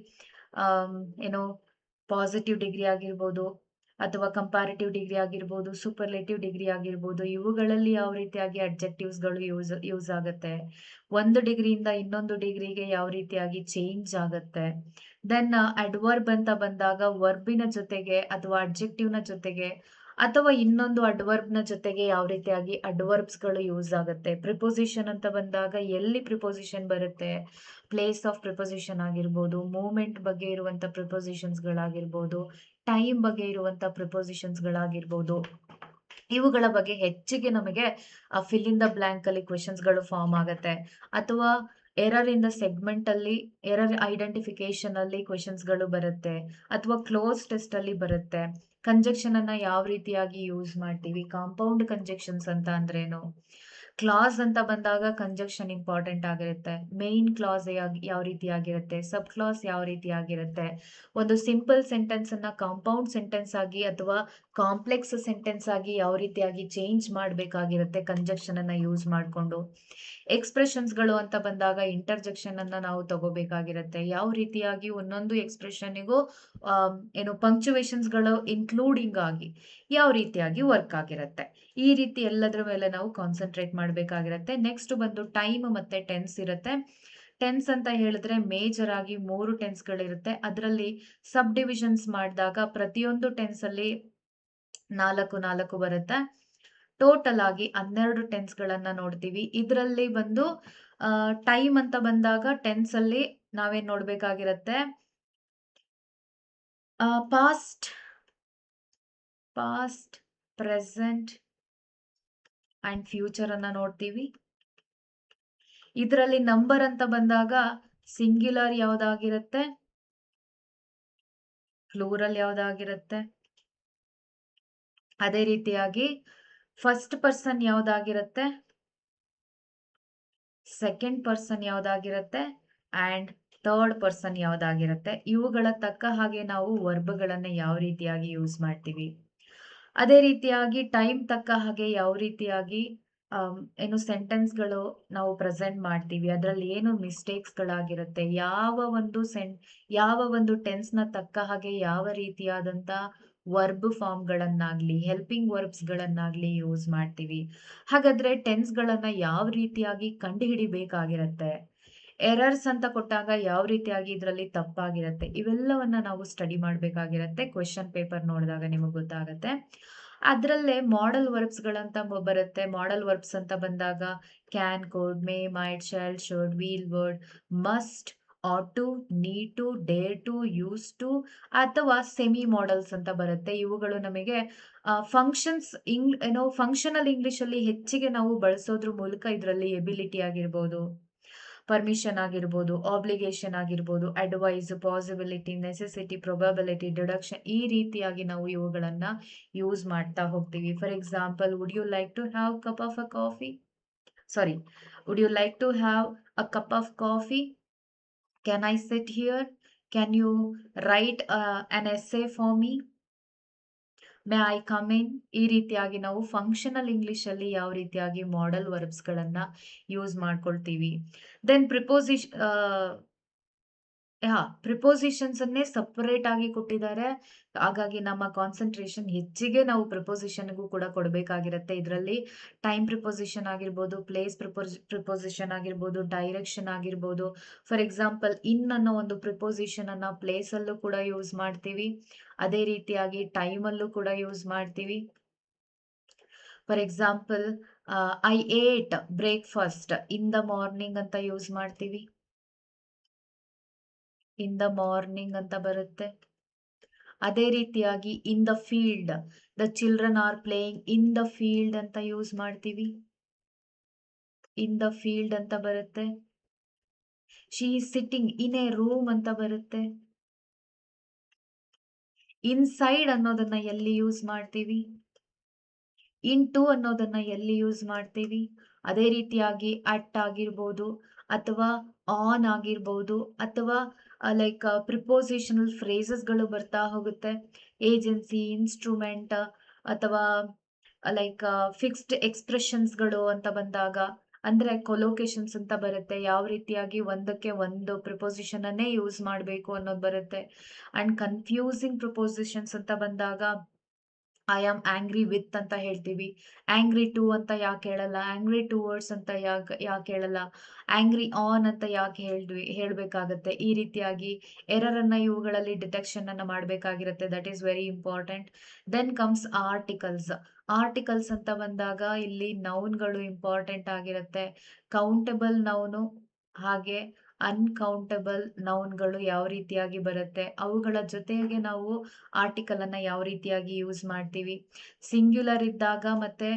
ಆಮ್, ಏನು ಪಾಸಿಟಿವ್ ಡಿಗ್ರಿ ಆಗಿರ್ಬೋದು, ಅಥವಾ ಕಂಪ್ಯಾರಿಟಿವ್ ಡಿಗ್ರಿ ಆಗಿರ್ಬೋದು, ಸೂಪರ್ಲೇಟಿವ್ ಡಿಗ್ರಿ ಆಗಿರ್ಬೋದು, ಇವುಗಳಲ್ಲಿ ಯಾವ ರೀತಿಯಾಗಿ ಅಡ್ಜೆಕ್ಟಿವ್ಸ್‌ಗಳು ಯೂಸ್ ಆಗತ್ತೆ. ಒಂದು ಡಿಗ್ರಿಯಿಂದ ಇನ್ನೊಂದು ಡಿಗ್ರಿಗೆ ಯಾವ ರೀತಿಯಾಗಿ ಚೇಂಜ್ ಆಗತ್ತೆ. ದೆನ್ ಅಡ್ವರ್ಬ್ ಅಂತ ಬಂದಾಗ ವರ್ಬಿನ ಜೊತೆಗೆ ಅಥವಾ ಅಡ್ಜೆಕ್ಟಿವ್‌ನ ಜೊತೆಗೆ ಅಥವಾ ಇನ್ನೊಂದು ಅಡ್ವರ್ಬ್‌ನ ಜೊತೆಗೆ ಯಾವ ರೀತಿಯಾಗಿ ಅಡ್ವರ್ಬ್ಸ್‌ಗಳು ಯೂಸ್ ಆಗತ್ತೆ. ಪ್ರಿಪೋಸಿಷನ್ ಅಂತ ಬಂದಾಗ ಎಲ್ಲಿ ಪ್ರಿಪೋಸಿಷನ್ ಬರುತ್ತೆ. ಪ್ಲೇಸ್ ಆಫ್ ಪ್ರಿಪೋಸಿಷನ್ ಆಗಿರ್ಬೋದು, ಮೂವ್‌ಮೆಂಟ್ ಬಗ್ಗೆ ಇರುವಂತ ಪ್ರಿಪೋಸಿಷನ್ಸ್‌ಗಳಾಗಿರ್ಬೋದು, ಟೈಮ್ ಬಗ್ಗೆ ಇರುವಂತ ಪ್ರಿಪೋಸಿಷನ್ಸ್‌ಗಳಾಗಿರ್ಬೋದು. ಇವುಗಳ ಬಗ್ಗೆ ಹೆಚ್ಚಿಗೆ ನಮಗೆ ಫಿಲ್ ಇನ್ ದ ಬ್ಲಾಂಕ್ ಅಲ್ಲಿ ಕ್ವೆಶನ್ಸ್‌ಗಳು ಫಾರ್ಮ್ ಆಗತ್ತೆ. ಅಥವಾ ಎರರ್ ಇನ್ ದ ಸೆಗ್ಮೆಂಟ್ ಅಲ್ಲಿ ಎರರ್ ಐಡೆಂಟಿಫಿಕೇಶನ್ ಅಲ್ಲಿ ಕ್ವೆಶನ್ಸ್‌ಗಳು ಬರುತ್ತೆ. ಅಥವಾ ಕ್ಲೋಸ್ ಟೆಸ್ಟ್ ಅಲ್ಲಿ ಬರುತ್ತೆ. ಕಂಜಂಕ್ಷನ್ ಅನ್ನ ಯಾವ ರೀತಿಯಾಗಿ ಯೂಸ್ ಮಾಡ್ತೀವಿ. ಕಾಂಪೌಂಡ್ ಕಂಜಂಕ್ಷನ್ಸ್ ಅಂತ ಅಂದ್ರೇನು. ಕ್ಲಾಸ್ ಅಂತ ಬಂದಾಗ ಕಂಜಂಕ್ಷನ್ ಇಂಪಾರ್ಟೆಂಟ್ ಆಗಿರುತ್ತೆ. ಮೇನ್ ಕ್ಲಾಸ್ ಯಾವ ರೀತಿಯಾಗಿರುತ್ತೆ. ಸಬ್ ಕ್ಲಾಸ್ ಯಾವ ರೀತಿಯಾಗಿರುತ್ತೆ. ಒಂದು ಸಿಂಪಲ್ ಸೆಂಟೆನ್ಸ್ ಅನ್ನ ಕಾಂಪೌಂಡ್ ಸೆಂಟೆನ್ಸ್ ಆಗಿ ಅಥವಾ ಕಾಂಪ್ಲೆಕ್ಸ್ ಸೆಂಟೆನ್ಸ್ ಆಗಿ ಯಾವ ರೀತಿಯಾಗಿ ಚೇಂಜ್ ಮಾಡಬೇಕಾಗಿರುತ್ತೆ ಕಂಜಂಕ್ಷನ್ ಅನ್ನ ಯೂಸ್ ಮಾಡಿಕೊಂಡು. ಎಕ್ಸ್‌ಪ್ರೆಷನ್ಸ್‌ಗಳು ಅಂತ ಬಂದಾಗ ಇಂಟರ್ಜೆಕ್ಷನ್ ಅನ್ನ ನಾವು ತಗೋಬೇಕಾಗಿರುತ್ತೆ. ಯಾವ ರೀತಿಯಾಗಿ ಒಂದೊಂದು ಎಕ್ಸ್‌ಪ್ರೆಷನ್ನಿಗೂ ಏನು ಪಂಕ್ಚುಯೇಷನ್ಸ್‌ಗಳು ಇನ್ಕ್ಲೂಡಿಂಗ್ ಆಗಿ ಯಾವ ರೀತಿಯಾಗಿ ವರ್ಕ್ ಆಗಿರುತ್ತೆ. ಈ ರೀತಿ ಎಲ್ಲದರ ಮೇಲೆ ನಾವು ಕಾನ್ಸಂಟ್ರೇಟ್ ಮಾಡಬೇಕಾಗಿರುತ್ತೆ. ನೆಕ್ಸ್ಟ್ ಬಂದು ಟೈಮ್ ಮತ್ತೆ ಟೆನ್ಸ್ ಇರುತ್ತೆ. ಟೆನ್ಸ್ ಅಂತ ಹೇಳಿದ್ರೆ ಮೇಜರ್ ಆಗಿ 3 ಟೆನ್ಸ್‌ಗಳಿರುತ್ತೆ. ಅದರಲ್ಲಿ ಸಬ್ ಡಿವಿಷನ್ಸ್ ಮಾಡಿದಾಗ ಪ್ರತಿಯೊಂದು ಟೆನ್ಸ್ ಅಲ್ಲಿ 4 ಬರುತ್ತೆ. ಟೋಟಲ್ ಆಗಿ 12 ಟೆನ್ಸ್‌ಗಳನ್ನ ನೋಡ್ತೀವಿ. ಇದರಲ್ಲಿ ಬಂದು ಟೈಮ್ ಅಂತ ಬಂದಾಗ ಟೆನ್ಸ್ ಅಲ್ಲಿ ನಾವೇನ್ ನೋಡ್ಬೇಕಾಗಿರತ್ತೆ. ಪಾಸ್ಟ್, ಪ್ರೆಸೆಂಟ್ ಅಂಡ್ ಫ್ಯೂಚರ್ ಅನ್ನ ನೋಡ್ತೀವಿ. ಇದರಲ್ಲಿ ನಂಬರ್ ಅಂತ ಬಂದಾಗ ಸಿಂಗ್ಯುಲರ್ ಯಾವ್ದಾಗಿರುತ್ತೆ, ಪ್ಲೂರಲ್ ಯಾವ್ದಾಗಿರುತ್ತೆ. ಅದೇ ರೀತಿಯಾಗಿ ಫಸ್ಟ್ ಪರ್ಸನ್ ಯಾವ್ದಾಗಿರುತ್ತೆ, ಸೆಕೆಂಡ್ ಪರ್ಸನ್ ಯಾವ್ದಾಗಿರುತ್ತೆ ಅಂಡ್ ಥರ್ಡ್ ಪರ್ಸನ್ ಯಾವ್ದಾಗಿರುತ್ತೆ. ಇವುಗಳ ತಕ್ಕ ಹಾಗೆ ನಾವು ವರ್ಬ್‌ಗಳನ್ನ ಯಾವ ರೀತಿಯಾಗಿ ಯೂಸ್ ಮಾಡ್ತೀವಿ. ಅದೇ ರೀತಿಯಾಗಿ ಟೈಮ್ ತಕ್ಕ ಹಾಗೆ ಯಾವ ರೀತಿಯಾಗಿ ಏನು ಸೆಂಟೆನ್ಸ್‌ಗಳು ನಾವು ಪ್ರೆಸೆಂಟ್ ಮಾಡ್ತೀವಿ. ಅದರಲ್ಲಿ ಏನು ಮಿಸ್ಟೇಕ್ಸ್‌ಗಳಾಗಿರುತ್ತೆ. ಯಾವ ಒಂದು ಟೆನ್ಸ್‌ನ ತಕ್ಕ ಹಾಗೆ ಯಾವ ರೀತಿಯಾದಂತ ವರ್ಬ್ ಫಾರ್ಮ್‌ಗಳನ್ನಾಗ್ಲಿ, ಹೆಲ್ಪಿಂಗ್ ವರ್ಬ್ಸ್‌ಗಳನ್ನಾಗ್ಲಿ ಯೂಸ್ ಮಾಡ್ತೀವಿ. ಹಾಗಾದ್ರೆ ಟೆನ್ಸ್‌ಗಳನ್ನ ಯಾವ ರೀತಿಯಾಗಿ ಕಂಡುಹಿಡಿಬೇಕಾಗಿರತ್ತೆ. ಎರರ್ಸ್ ಅಂತ ಕೊಟ್ಟಾಗ ಯಾವ ರೀತಿಯಾಗಿ ಇದರಲ್ಲಿ ತಪ್ಪಾಗಿರತ್ತೆ. ಇವೆಲ್ಲವನ್ನ ನಾವು ಸ್ಟಡಿ ಮಾಡಬೇಕಾಗಿರತ್ತೆ. ಕ್ವೆಶ್ಚನ್ ಪೇಪರ್ ನೋಡಿದಾಗ ನಿಮಗೆ ಗೊತ್ತಾಗತ್ತೆ. ಅದರಲ್ಲೇ ಮಾಡೆಲ್ ವರ್ಬ್ಸ್‌ಗಳಂತ ಬರುತ್ತೆ. ಮಾಡೆಲ್ ವರ್ಬ್ಸ್ ಅಂತ ಬಂದಾಗ can, could, may, might, shall, should, will, would, must, ought to, need to, dare to, use to ಅಥವಾ ಸೆಮಿ ಮಾಡಲ್ಸ್ ಅಂತ ಬರುತ್ತೆ. ಇವುಗಳು ನಮಗೆ ಫಂಕ್ಷನ್ಸ್ ಫಂಕ್ಷನಲ್ ಇಂಗ್ಲಿಷಲ್ಲಿ ಹೆಚ್ಚಿಗೆ ನಾವು ಬಳಸೋದ್ರ ಮೂಲಕ ಇದರಲ್ಲಿ ಎಬಿಲಿಟಿ ಆಗಿರ್ಬೋದು, ಪರ್ಮಿಷನ್ ಆಗಿರ್ಬೋದು, ಆಬ್ಲಿಗೇಷನ್ ಆಗಿರ್ಬೋದು, advice, possibility, necessity, probability, deduction ಈ ರೀತಿಯಾಗಿ ನಾವು ಇವುಗಳನ್ನ ಯೂಸ್ ಮಾಡ್ತಾ ಹೋಗ್ತೀವಿ. For example, would you like to have cup of a coffee? Sorry, would you like to have a cup of coffee? Can I sit here? Can you write an essay for me? May I come in? ಈ ರೀತಿಯಾಗಿ ನಾವು functional ಇಂಗ್ಲಿಷಲ್ಲಿ ಯಾವ ರೀತಿಯಾಗಿ ಮಾಡಲ್ ವರ್ಬ್ಸ್ಗಳನ್ನ use ಮಾಡ್ಕೊಳ್ತೀವಿ. Then prepositions ಅನ್ನೇ separate ಆಗಿ ಕೊಟ್ಟಿದ್ದಾರೆ. ಹಾಗಾಗಿ ನಮ್ಮ ಕಾನ್ಸಂಟ್ರೇಷನ್ ಹೆಚ್ಚಿಗೆ ನಾವು ಪ್ರಿಪೋಸಿಷನ್‌ಗೂ ಕೂಡ ಕೊಡಬೇಕಾಗಿರುತ್ತೆ. ಇದರಲ್ಲಿ ಟೈಮ್ ಪ್ರಿಪೋಸಿಷನ್ ಆಗಿರ್ಬೋದು, ಪ್ಲೇಸ್ ಪ್ರಿಪೋಸಿಷನ್ ಆಗಿರ್ಬೋದು, ಡೈರೆಕ್ಷನ್ ಆಗಿರ್ಬೋದು. ಫಾರ್ ಎಕ್ಸಾಂಪಲ್, ಇನ್ ಅನ್ನೋ ಒಂದು ಪ್ರಿಪೋಸಿಷನ್ ಅನ್ನ ಪ್ಲೇಸ್ ಅಲ್ಲೂ ಕೂಡ ಯೂಸ್ ಮಾಡ್ತೀವಿ. ಅದೇ ರೀತಿಯಾಗಿ ಟೈಮ್ ಅಲ್ಲೂ ಕೂಡ ಯೂಸ್ ಮಾಡ್ತೀವಿ. For example, I ate breakfast in the morning ಅಂತ ಯೂಸ್ ಮಾಡ್ತೀವಿ. ಇನ್ ದ ಮಾರ್ನಿಂಗ್ ಅಂತ ಬರುತ್ತೆ. ಅದೇ ರೀತಿಯಾಗಿ in the field, the children are playing in the field ಅಂತ ಯೂಸ್ ಮಾಡ್ತೀವಿ. ಇನ್ ದ ಫೀಲ್ಡ್ ಅಂತ ಬರುತ್ತೆ. She is sitting in a room ಅಂತ ಬರುತ್ತೆ. ಇನ್ಸೈಡ್ ಅನ್ನೋದನ್ನ ಎಲ್ಲಿ ಯೂಸ್ ಮಾಡ್ತೀವಿ? ಇನ್ ಟು ಅನ್ನೋದನ್ನ ಎಲ್ಲಿ ಯೂಸ್ ಮಾಡ್ತೀವಿ? ಅದೇ ರೀತಿಯಾಗಿ ಅಟ್ ಆಗಿರ್ಬೋದು, ಅಥವಾ ಆನ್ ಆಗಿರ್ಬೋದು, ಅಥವಾ ಲೈಕ್ ಪ್ರಿಪೋಸಿಷನಲ್ ಫ್ರೇಸಸ್‌ಗಳು ಬರ್ತಾ ಹೋಗುತ್ತೆ. ಏಜೆನ್ಸಿ, ಇನ್‌ಸ್ಟ್ರುಮೆಂಟ್ ಅಥವಾ ಲೈಕ್ ಫಿಕ್ಸ್ಡ್ ಎಕ್ಸ್‌ಪ್ರೆಷನ್ಸ್‌ಗಳು ಅಂತ ಬಂದಾಗ, ಅಂದ್ರೆ ಕೊಲೋಕೇಶನ್ಸ್ ಅಂತ ಬರುತ್ತೆ. ಯಾವ ರೀತಿಯಾಗಿ ಒಂದಕ್ಕೆ ಒಂದು ಪ್ರಿಪೋಸಿಷನ್ ಅನ್ನೇ ಯೂಸ್ ಮಾಡ್ಬೇಕು ಅನ್ನೋದು ಬರುತ್ತೆ. ಅಂಡ್ ಕನ್ಫ್ಯೂಸಿಂಗ್ ಪ್ರಿಪೋಸಿಷನ್ಸ್ ಅಂತ ಬಂದಾಗ, ಐ ಆಮ್ ಆಂಗ್ರಿ ವಿತ್ ಅಂತ ಹೇಳ್ತೀವಿ. ಆಂಗ್ರಿ ಟು ಅಂತ ಯಾಕೆ ಹೇಳಲ್ಲ? ಆಂಗ್ರಿ ಟುವರ್ಡ್ಸ್ ಅಂತ ಯಾಕೆ ಹೇಳಲ್ಲ? ಆಂಗ್ರಿ ಆನ್ ಅಂತ ಯಾಕೆ ಹೇಳ್ಬೇಕಾಗತ್ತೆ? ಈ ರೀತಿಯಾಗಿ ಎರರ್ ಅನ್ನ ಇವುಗಳಲ್ಲಿ ಡಿಟೆಕ್ಷನ್ ಅನ್ನ ಮಾಡಬೇಕಾಗಿರುತ್ತೆ. That is very important. Then comes articles. Articles ಅಂತ ಬಂದಾಗ ಇಲ್ಲಿ ನೌನ್‌ಗಳು ಇಂಪಾರ್ಟೆಂಟ್ ಆಗಿರುತ್ತೆ. ಕೌಂಟಬಲ್ ನೌನು ಹಾಗೆ ಅನ್‌ಕೌಂಟಬಲ್ ನೌನ್‌ಗಳು ಯಾವ ರೀತಿಯಾಗಿ ಬರುತ್ತೆ, ಅವುಗಳ ಜೊತೆಗೆ ನಾವು ಆರ್ಟಿಕಲ್ ಅನ್ನ ಯಾವ ರೀತಿಯಾಗಿ ಯೂಸ್ ಮಾಡ್ತೀವಿ. ಸಿಂಗ್ಯುಲರ್ ಇದ್ದಾಗ ಮತ್ತೆ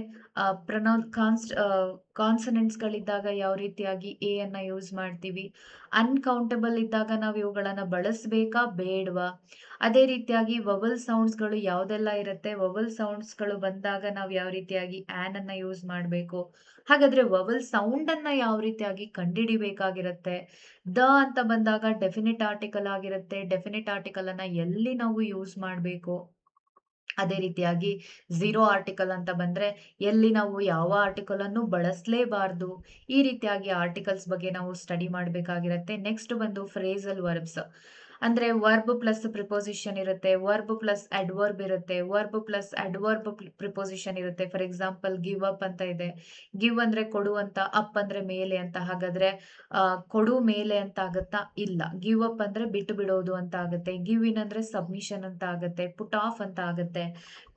ಕಾನ್ಸನೆಂಟ್ಸ್‌ಗಳಿದ್ದಾಗ ಯಾವ ರೀತಿಯಾಗಿ ಎ ಅನ್ನ ಯೂಸ್ ಮಾಡ್ತೀವಿ. ಅನ್‌ಕೌಂಟಬಲ್ ಇದ್ದಾಗ ನಾವು ಇವುಗಳನ್ನ ಬಳಸಬೇಕಾ ಬೇಡವಾ? ಅದೇ ರೀತಿಯಾಗಿ ವವಲ್ ಸೌಂಡ್ಸ್‌ಗಳು ಯಾವುದೆಲ್ಲ ಇರುತ್ತೆ, ವವಲ್ ಸೌಂಡ್ಸ್‌ಗಳು ಬಂದಾಗ ನಾವು ಯಾವ ರೀತಿಯಾಗಿ ಆನ್ ಅನ್ನ ಯೂಸ್ ಮಾಡಬೇಕು. ಹಾಗಾದ್ರೆ ವವಲ್ ಸೌಂಡ್ ಅನ್ನ ಯಾವ ರೀತಿಯಾಗಿ ಕಂಡುಹಿಡಿಬೇಕಾಗಿರುತ್ತೆ. ದ ಅಂತ ಬಂದಾಗ ಡೆಫಿನಿಟ್ ಆರ್ಟಿಕಲ್ ಆಗಿರುತ್ತೆ. ಡೆಫಿನಿಟ್ ಆರ್ಟಿಕಲ್ ಅನ್ನ ಎಲ್ಲಿ ನಾವು ಯೂಸ್ ಮಾಡಬೇಕು. ಅದೇ ರೀತಿಯಾಗಿ ಝೀರೋ ಆರ್ಟಿಕಲ್ ಅಂತ ಬಂದ್ರೆ ಎಲ್ಲಿ ನಾವು ಯಾವ ಆರ್ಟಿಕಲ್ ಅನ್ನು ಬಳಸಲೇಬಾರದು. ಈ ರೀತಿಯಾಗಿ ಆರ್ಟಿಕಲ್ಸ್ ಬಗ್ಗೆ ನಾವು ಸ್ಟಡಿ ಮಾಡಬೇಕಾಗಿರುತ್ತೆ. ನೆಕ್ಸ್ಟ್ ಬಂದು ಫ್ರೇಸಲ್ ವರ್ಬ್ಸ್. ಅಂದ್ರೆ ವರ್ಬ್ ಪ್ಲಸ್ ಪ್ರಿಪೋಸಿಷನ್ ಇರುತ್ತೆ, ವರ್ಬ್ ಪ್ಲಸ್ ಅಡ್ವರ್ಬ್ ಇರುತ್ತೆ, ವರ್ಬ್ ಪ್ಲಸ್ ಅಡ್ವರ್ಬ್ ಪ್ರಿಪೋಸಿಷನ್ ಇರುತ್ತೆ. ಫಾರ್ ಎಕ್ಸಾಂಪಲ್, ಗಿವ್ ಅಪ್ ಅಂತ ಇದೆ. ಗಿವ್ ಅಂದ್ರೆ ಕೊಡು ಅಂತ, ಅಪ್ ಅಂದ್ರೆ ಮೇಲೆ ಅಂತ. ಹಾಗಾದ್ರೆ ಕೊಡು ಮೇಲೆ ಅಂತ ಆಗತ್ತಾ? ಇಲ್ಲ. ಗಿವ್ ಅಪ್ ಅಂದ್ರೆ ಬಿಟ್ಟು ಬಿಡೋದು ಅಂತ ಆಗುತ್ತೆ. ಗಿವ್ ಇನ್ ಅಂದ್ರೆ ಸಬ್ಮಿಷನ್ ಅಂತ ಆಗುತ್ತೆ. ಪುಟ್ ಆಫ್ ಅಂತ ಆಗುತ್ತೆ.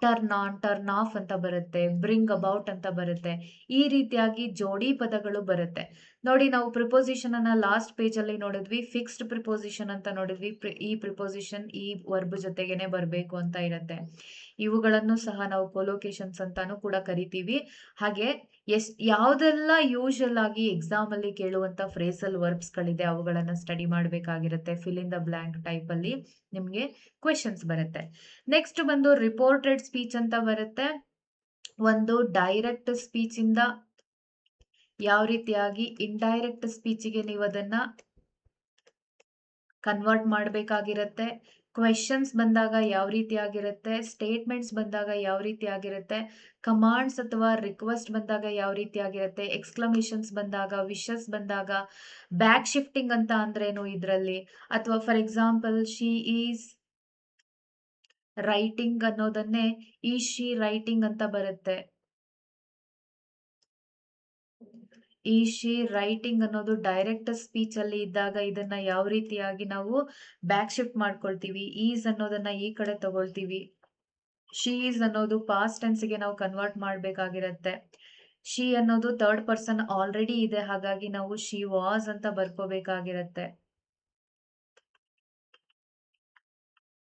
ಟರ್ನ್ ಆನ್, ಟರ್ನ್ ಆಫ್ ಅಂತ ಬರುತ್ತೆ. ಬ್ರಿಂಗ್ ಅಬೌಟ್ ಅಂತ ಬರುತ್ತೆ. ಈ ರೀತಿಯಾಗಿ ಜೋಡಿ ಪದಗಳು ಬರುತ್ತೆ. ನೋಡಿ, ನಾವು ಪ್ರಿಪೋಸಿಷನ್ ಅನ್ನ ಲಾಸ್ಟ್ ಪೇಜ್ ಅಲ್ಲಿ ನೋಡಿದ್ವಿ. ಫಿಕ್ಸ್ಡ್ ಪ್ರಿಪೋಸಿಷನ್ ಅಂತ ನೋಡಿದ್ವಿ. ಈ ಪ್ರಿಪೋಸಿಷನ್ ಈ ವರ್ಬ್ ಜೊತೆಗೇನೆ ಬರಬೇಕು ಅಂತ ಇರುತ್ತೆ. ಇವುಗಳನ್ನು ಸಹ ನಾವು ಕೊಲೋಕೇಶನ್ಸ್ ಅಂತಾನೂ ಕೂಡ ಕರಿತೀವಿ. ಹಾಗೆ ಯಾವುದೆಲ್ಲ ಯೂಶುವಲ್ ಆಗಿ ಎಕ್ಸಾಮ್ ಅಲ್ಲಿ ಕೇಳುವಂತ ಫ್ರೇಸಲ್ ವರ್ಬ್ಸ್ ಗಳಿದೆ ಅವುಗಳನ್ನ ಸ್ಟಡಿ ಮಾಡಬೇಕಾಗಿರುತ್ತೆ. Fill in the blank type ಅಲ್ಲಿ ನಿಮ್ಗೆ ಕ್ವೆಶನ್ಸ್ ಬರುತ್ತೆ. ನೆಕ್ಸ್ಟ್ ಬಂದು ರಿಪೋರ್ಟೆಡ್ ಸ್ಪೀಚ್ ಅಂತ ಬರುತ್ತೆ. ಒಂದು ಡೈರೆಕ್ಟ್ ಸ್ಪೀಚ್ ಇಂದ ಯಾವ ರೀತಿಯಾಗಿ ಇಂಡೈರೆಕ್ಟ್ ಸ್ಪೀಚಿಗೆ ನೀವು ಅದನ್ನ ಕನ್ವರ್ಟ್ ಮಾಡಬೇಕಾಗಿರುತ್ತೆ. ಕ್ವೆಶನ್ಸ್ ಬಂದಾಗ ಯಾವ ರೀತಿಯಾಗಿರುತ್ತೆ, ಸ್ಟೇಟ್ಮೆಂಟ್ಸ್ ಬಂದಾಗ ಯಾವ ರೀತಿಯಾಗಿರುತ್ತೆ, ಕಮಾಂಡ್ಸ್ ಅಥವಾ ರಿಕ್ವೆಸ್ಟ್ ಬಂದಾಗ ಯಾವ ರೀತಿಯಾಗಿರುತ್ತೆ, ಎಕ್ಸ್ಕ್ಲಮೇಷನ್ಸ್ ಬಂದಾಗ, ವಿಶಸ್ ಬಂದಾಗ, ಬ್ಯಾಕ್ ಶಿಫ್ಟಿಂಗ್ ಅಂತ ಅಂದ್ರೇನು ಇದರಲ್ಲಿ, ಅಥವಾ for example she is writing ಅನ್ನೋದನ್ನೇ ಈಸ್ ಶಿ ರೈಟಿಂಗ್ ಅಂತ ಬರುತ್ತೆ. ಈಸ್ ಶಿ ರೈಟಿಂಗ್ ಅನ್ನೋದು ಡೈರೆಕ್ಟ್ ಸ್ಪೀಚ್ ಅಲ್ಲಿ ಇದ್ದಾಗ ಇದನ್ನ ಯಾವ ರೀತಿಯಾಗಿ ನಾವು ಬ್ಯಾಕ್ ಶಿಫ್ಟ್ ಮಾಡ್ಕೊಳ್ತೀವಿ. ಈಸ್ ಅನ್ನೋದನ್ನ ಈ ಕಡೆ ತಗೊಳ್ತೀವಿ. ಶಿ ಈಸ್ ಅನ್ನೋದು ಪಾಸ್ಟ್ ಟೆನ್ಸ್ ಗೆ ನಾವು ಕನ್ವರ್ಟ್ ಮಾಡ್ಬೇಕಾಗಿರತ್ತೆ. ಶಿ ಅನ್ನೋದು ಥರ್ಡ್ ಪರ್ಸನ್ ಆಲ್ರೆಡಿ ಇದೆ, ಹಾಗಾಗಿ ನಾವು ಶಿ ವಾಸ್ ಅಂತ ಬರ್ಕೋಬೇಕಾಗಿರತ್ತೆ.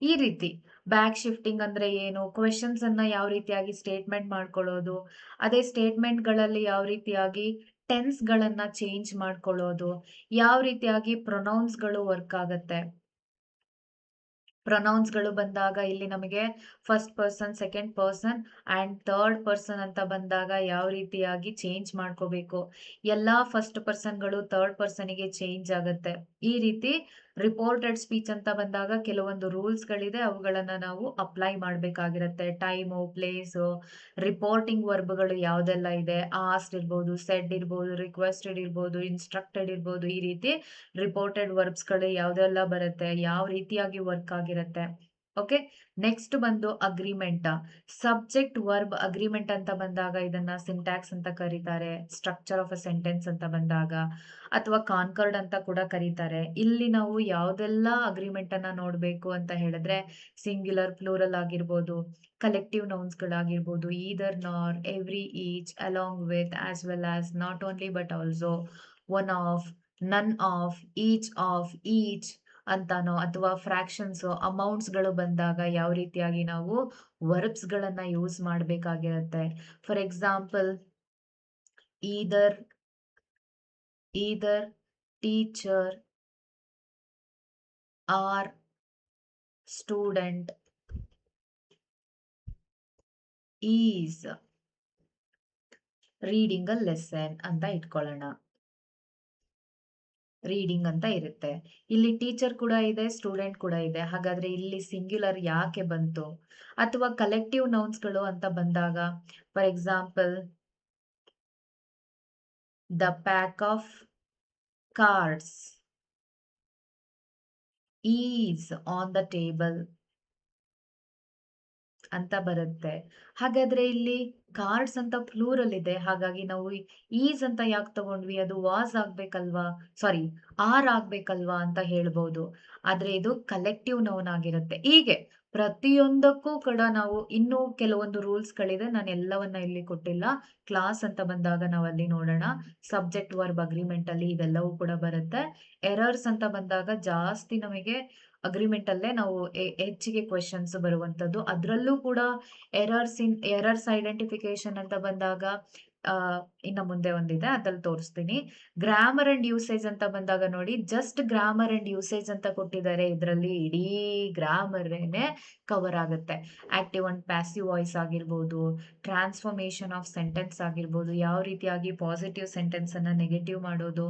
ಈ ರೀತಿ ಬ್ಯಾಕ್ ಶಿಫ್ಟಿಂಗ್ ಅಂದ್ರೆ ಏನು? ಕ್ವೆಷನ್ಸ್ ಅನ್ನ ಯಾವ ರೀತಿಯಾಗಿ ಸ್ಟೇಟ್ಮೆಂಟ್ ಮಾಡ್ಕೊಳ್ಳೋದು, ಅದೇ ಸ್ಟೇಟ್ಮೆಂಟ್‌ಗಳಲ್ಲಿ ಯಾವ ರೀತಿಯಾಗಿ ಟೆನ್ಸ್‌ಗಳನ್ನ ಚೇಂಜ್ ಮಾಡ್ಕೊಳ್ಳೋದು, ಯಾವ ರೀತಿಯಾಗಿ ಪ್ರೊನೌನ್ಸ್‌ಗಳು ವರ್ಕ್ ಆಗತ್ತೆ. ಪ್ರೊನೌನ್ಸ್‌ಗಳು ಬಂದಾಗ ಇಲ್ಲಿ ನಮಗೆ first person, second person and third person ಅಂತ ಬಂದಾಗ ಯಾವ ರೀತಿಯಾಗಿ ಚೇಂಜ್ ಮಾಡ್ಕೋಬೇಕು. ಎಲ್ಲಾ ಫಸ್ಟ್ ಪರ್ಸನ್‌ಗಳು ಥರ್ಡ್ ಪರ್ಸನ್‌ಗೆ ಚೇಂಜ್ ಆಗತ್ತೆ. ಈ ರೀತಿ ರಿಪೋರ್ಟೆಡ್ ಸ್ಪೀಚ್ ಅಂತ ಬಂದಾಗ ಕೆಲವೊಂದು ರೂಲ್ಸ್‌ಗಳಿದೆ. ಅವುಗಳನ್ನ ನಾವು ಅಪ್ಲೈ ಮಾಡ್ಬೇಕಾಗಿರತ್ತೆ. ಟೈಮು, ಪ್ಲೇಸು, ರಿಪೋರ್ಟಿಂಗ್ ವರ್ಬ್‌ಗಳು ಯಾವುದೆಲ್ಲ ಇದೆ, ಆಸ್ಕ್ಡ್ ಇರ್ಬೋದು, ಸೆಡ್ ಇರ್ಬೋದು, ರಿಕ್ವೆಸ್ಟೆಡ್ ಇರ್ಬೋದು, ಇನ್ಸ್ಟ್ರಕ್ಟೆಡ್ ಇರ್ಬೋದು. ಈ ರೀತಿ ರಿಪೋರ್ಟೆಡ್ ವರ್ಬ್ಸ್‌ಗಳು ಯಾವುದೆಲ್ಲ ಬರುತ್ತೆ, ಯಾವ ರೀತಿಯಾಗಿ ವರ್ಕ್ ಆಗಿರುತ್ತೆ. ಓಕೆ. ನೆಕ್ಸ್ಟ್ ಬಂದು ಅಗ್ರೀಮೆಂಟ್. ಸಬ್ಜೆಕ್ಟ್ ವರ್ಬ್ ಅಗ್ರೀಮೆಂಟ್ ಅಂತ ಬಂದಾಗ ಇದನ್ನ ಸಿಂಟ್ಯಾಕ್ಸ್ ಅಂತ ಕರೀತಾರೆ. ಸ್ಟ್ರಕ್ಚರ್ ಆಫ್ ಅ ಸೆಂಟೆನ್ಸ್ ಅಂತ ಬಂದಾಗ ಅಥವಾ ಕಾನ್ಕರ್ಡ್ ಅಂತ ಕೂಡ ಕರೀತಾರೆ. ಇಲ್ಲಿ ನಾವು ಯಾವುದೆಲ್ಲ ಅಗ್ರೀಮೆಂಟ್ ಅನ್ನ ನೋಡ್ಬೇಕು ಅಂತ ಹೇಳಿದ್ರೆ ಸಿಂಗ್ಯುಲರ್, ಪ್ಲೂರಲ್ ಆಗಿರ್ಬೋದು, ಕಲೆಕ್ಟಿವ್ ನೌನ್ಸ್‌ಗಳಾಗಿರ್ಬೋದು, either, nor, every, each, along with, as well as, not only but also, one of, none of, each of, each ಅಂತಾನೋ ಅಥವಾ ಫ್ರಾಕ್ಷನ್ಸು, ಅಮೌಂಟ್ಸ್‌ಗಳು ಬಂದಾಗ ಯಾವ ರೀತಿಯಾಗಿ ನಾವು ವರ್ಬ್ಸ್‌ಗಳನ್ನ ಯೂಸ್ ಮಾಡ್ಬೇಕಾಗಿರತ್ತೆ. For example either, either, teacher, or, student, is reading a lesson ಅಂತ ಇಟ್ಕೊಳ್ಳೋಣ. ರೀಡಿಂಗ್ ಅಂತ ಇರುತ್ತೆ. ಇಲ್ಲಿ ಟೀಚರ್ ಕೂಡ ಇದೆ, ಸ್ಟೂಡೆಂಟ್ ಕೂಡ ಇದೆ. ಹಾಗಾದ್ರೆ ಇಲ್ಲಿ ಸಿಂಗ್ಯುಲರ್ ಯಾಕೆ ಬಂತು? ಅಥವಾ ಕಲೆಕ್ಟಿವ್ ನೌನ್ಸ್‌ಗಳು ಅಂತ ಬಂದಾಗ for example the pack of cards is on the table ಅಂತ ಬರುತ್ತೆ. ಹಾಗಾದ್ರೆ ಇಲ್ಲಿ ಕಾರ್ಡ್ಸ್ ಅಂತ ಪ್ಲೂರಲ್ ಇದೆ. ಹಾಗಾಗಿ ನಾವು ಈಸ್ ಅಂತ ಯಾಕೆ ತಗೊಂಡ್ವಿ? ಅದು ವಾಸ್ ಆಗ್ಬೇಕಲ್ವಾ? ಸಾರಿ, ಆರ್ ಆಗ್ಬೇಕಲ್ವಾ ಅಂತ ಹೇಳ್ಬೋದು. ಆದ್ರೆ ಇದು ಕಲೆಕ್ಟಿವ್ ನೌನ್ ಆಗಿರುತ್ತೆ. ಹೀಗೆ ಪ್ರತಿಯೊಂದಕ್ಕೂ ಕೂಡ ನಾವು ಇನ್ನೂ ಕೆಲವೊಂದು ರೂಲ್ಸ್‌ಗಳಿದೆ. ನಾನು ಎಲ್ಲವನ್ನ ಇಲ್ಲಿ ಕೊಟ್ಟಿಲ್ಲ. ಕ್ಲಾಸ್ ಅಂತ ಬಂದಾಗ ನಾವು ಅಲ್ಲಿ ನೋಡೋಣ. ಸಬ್ಜೆಕ್ಟ್ ವರ್ಬ್ ಅಗ್ರೀಮೆಂಟ್ ಅಲ್ಲಿ ಇದೆಲ್ಲವೂ ಕೂಡ ಬರುತ್ತೆ. ಎರರ್ಸ್ ಅಂತ ಬಂದಾಗ ಜಾಸ್ತಿ ನಮಗೆ ಅಗ್ರೀಮೆಂಟ್ ಅಲ್ಲೇ ನಾವು ಹೆಚ್ಚಿಗೆ ಕ್ವೆಷನ್ಸ್ ಬರುವಂತದ್ದು. ಅದ್ರಲ್ಲೂ ಕೂಡ ಎರರ್ಸ್ ಐಡೆಂಟಿಫಿಕೇಶನ್ ಅಂತ ಬಂದಾಗ ಆ, ಇನ್ನ ಮುಂದೆ ಒಂದಿದೆ ಅದ್ರಲ್ಲಿ ತೋರಿಸ್ತೀನಿ. ಗ್ರಾಮರ್ ಅಂಡ್ ಯೂಸೇಜ್ ಅಂತ ಬಂದಾಗ ನೋಡಿ, ಜಸ್ಟ್ ಗ್ರಾಮರ್ ಅಂಡ್ ಯೂಸೇಜ್ ಅಂತ ಕೊಟ್ಟಿದ್ದಾರೆ. ಇದರಲ್ಲಿ ಇಡೀ ಗ್ರಾಮರ್‌ನೇ ಕವರ್ ಆಗುತ್ತೆ. ಆಕ್ಟಿವ್ ಅಂಡ್ ಪ್ಯಾಸಿವ್ ವಾಯ್ಸ್ ಆಗಿರ್ಬೋದು, ಟ್ರಾನ್ಸ್ಫಾರ್ಮೇಶನ್ ಆಫ್ ಸೆಂಟೆನ್ಸ್ ಆಗಿರ್ಬೋದು, ಯಾವ ರೀತಿಯಾಗಿ ಪಾಸಿಟಿವ್ ಸೆಂಟೆನ್ಸ್ ಅನ್ನ ನೆಗೆಟಿವ್ ಮಾಡೋದು,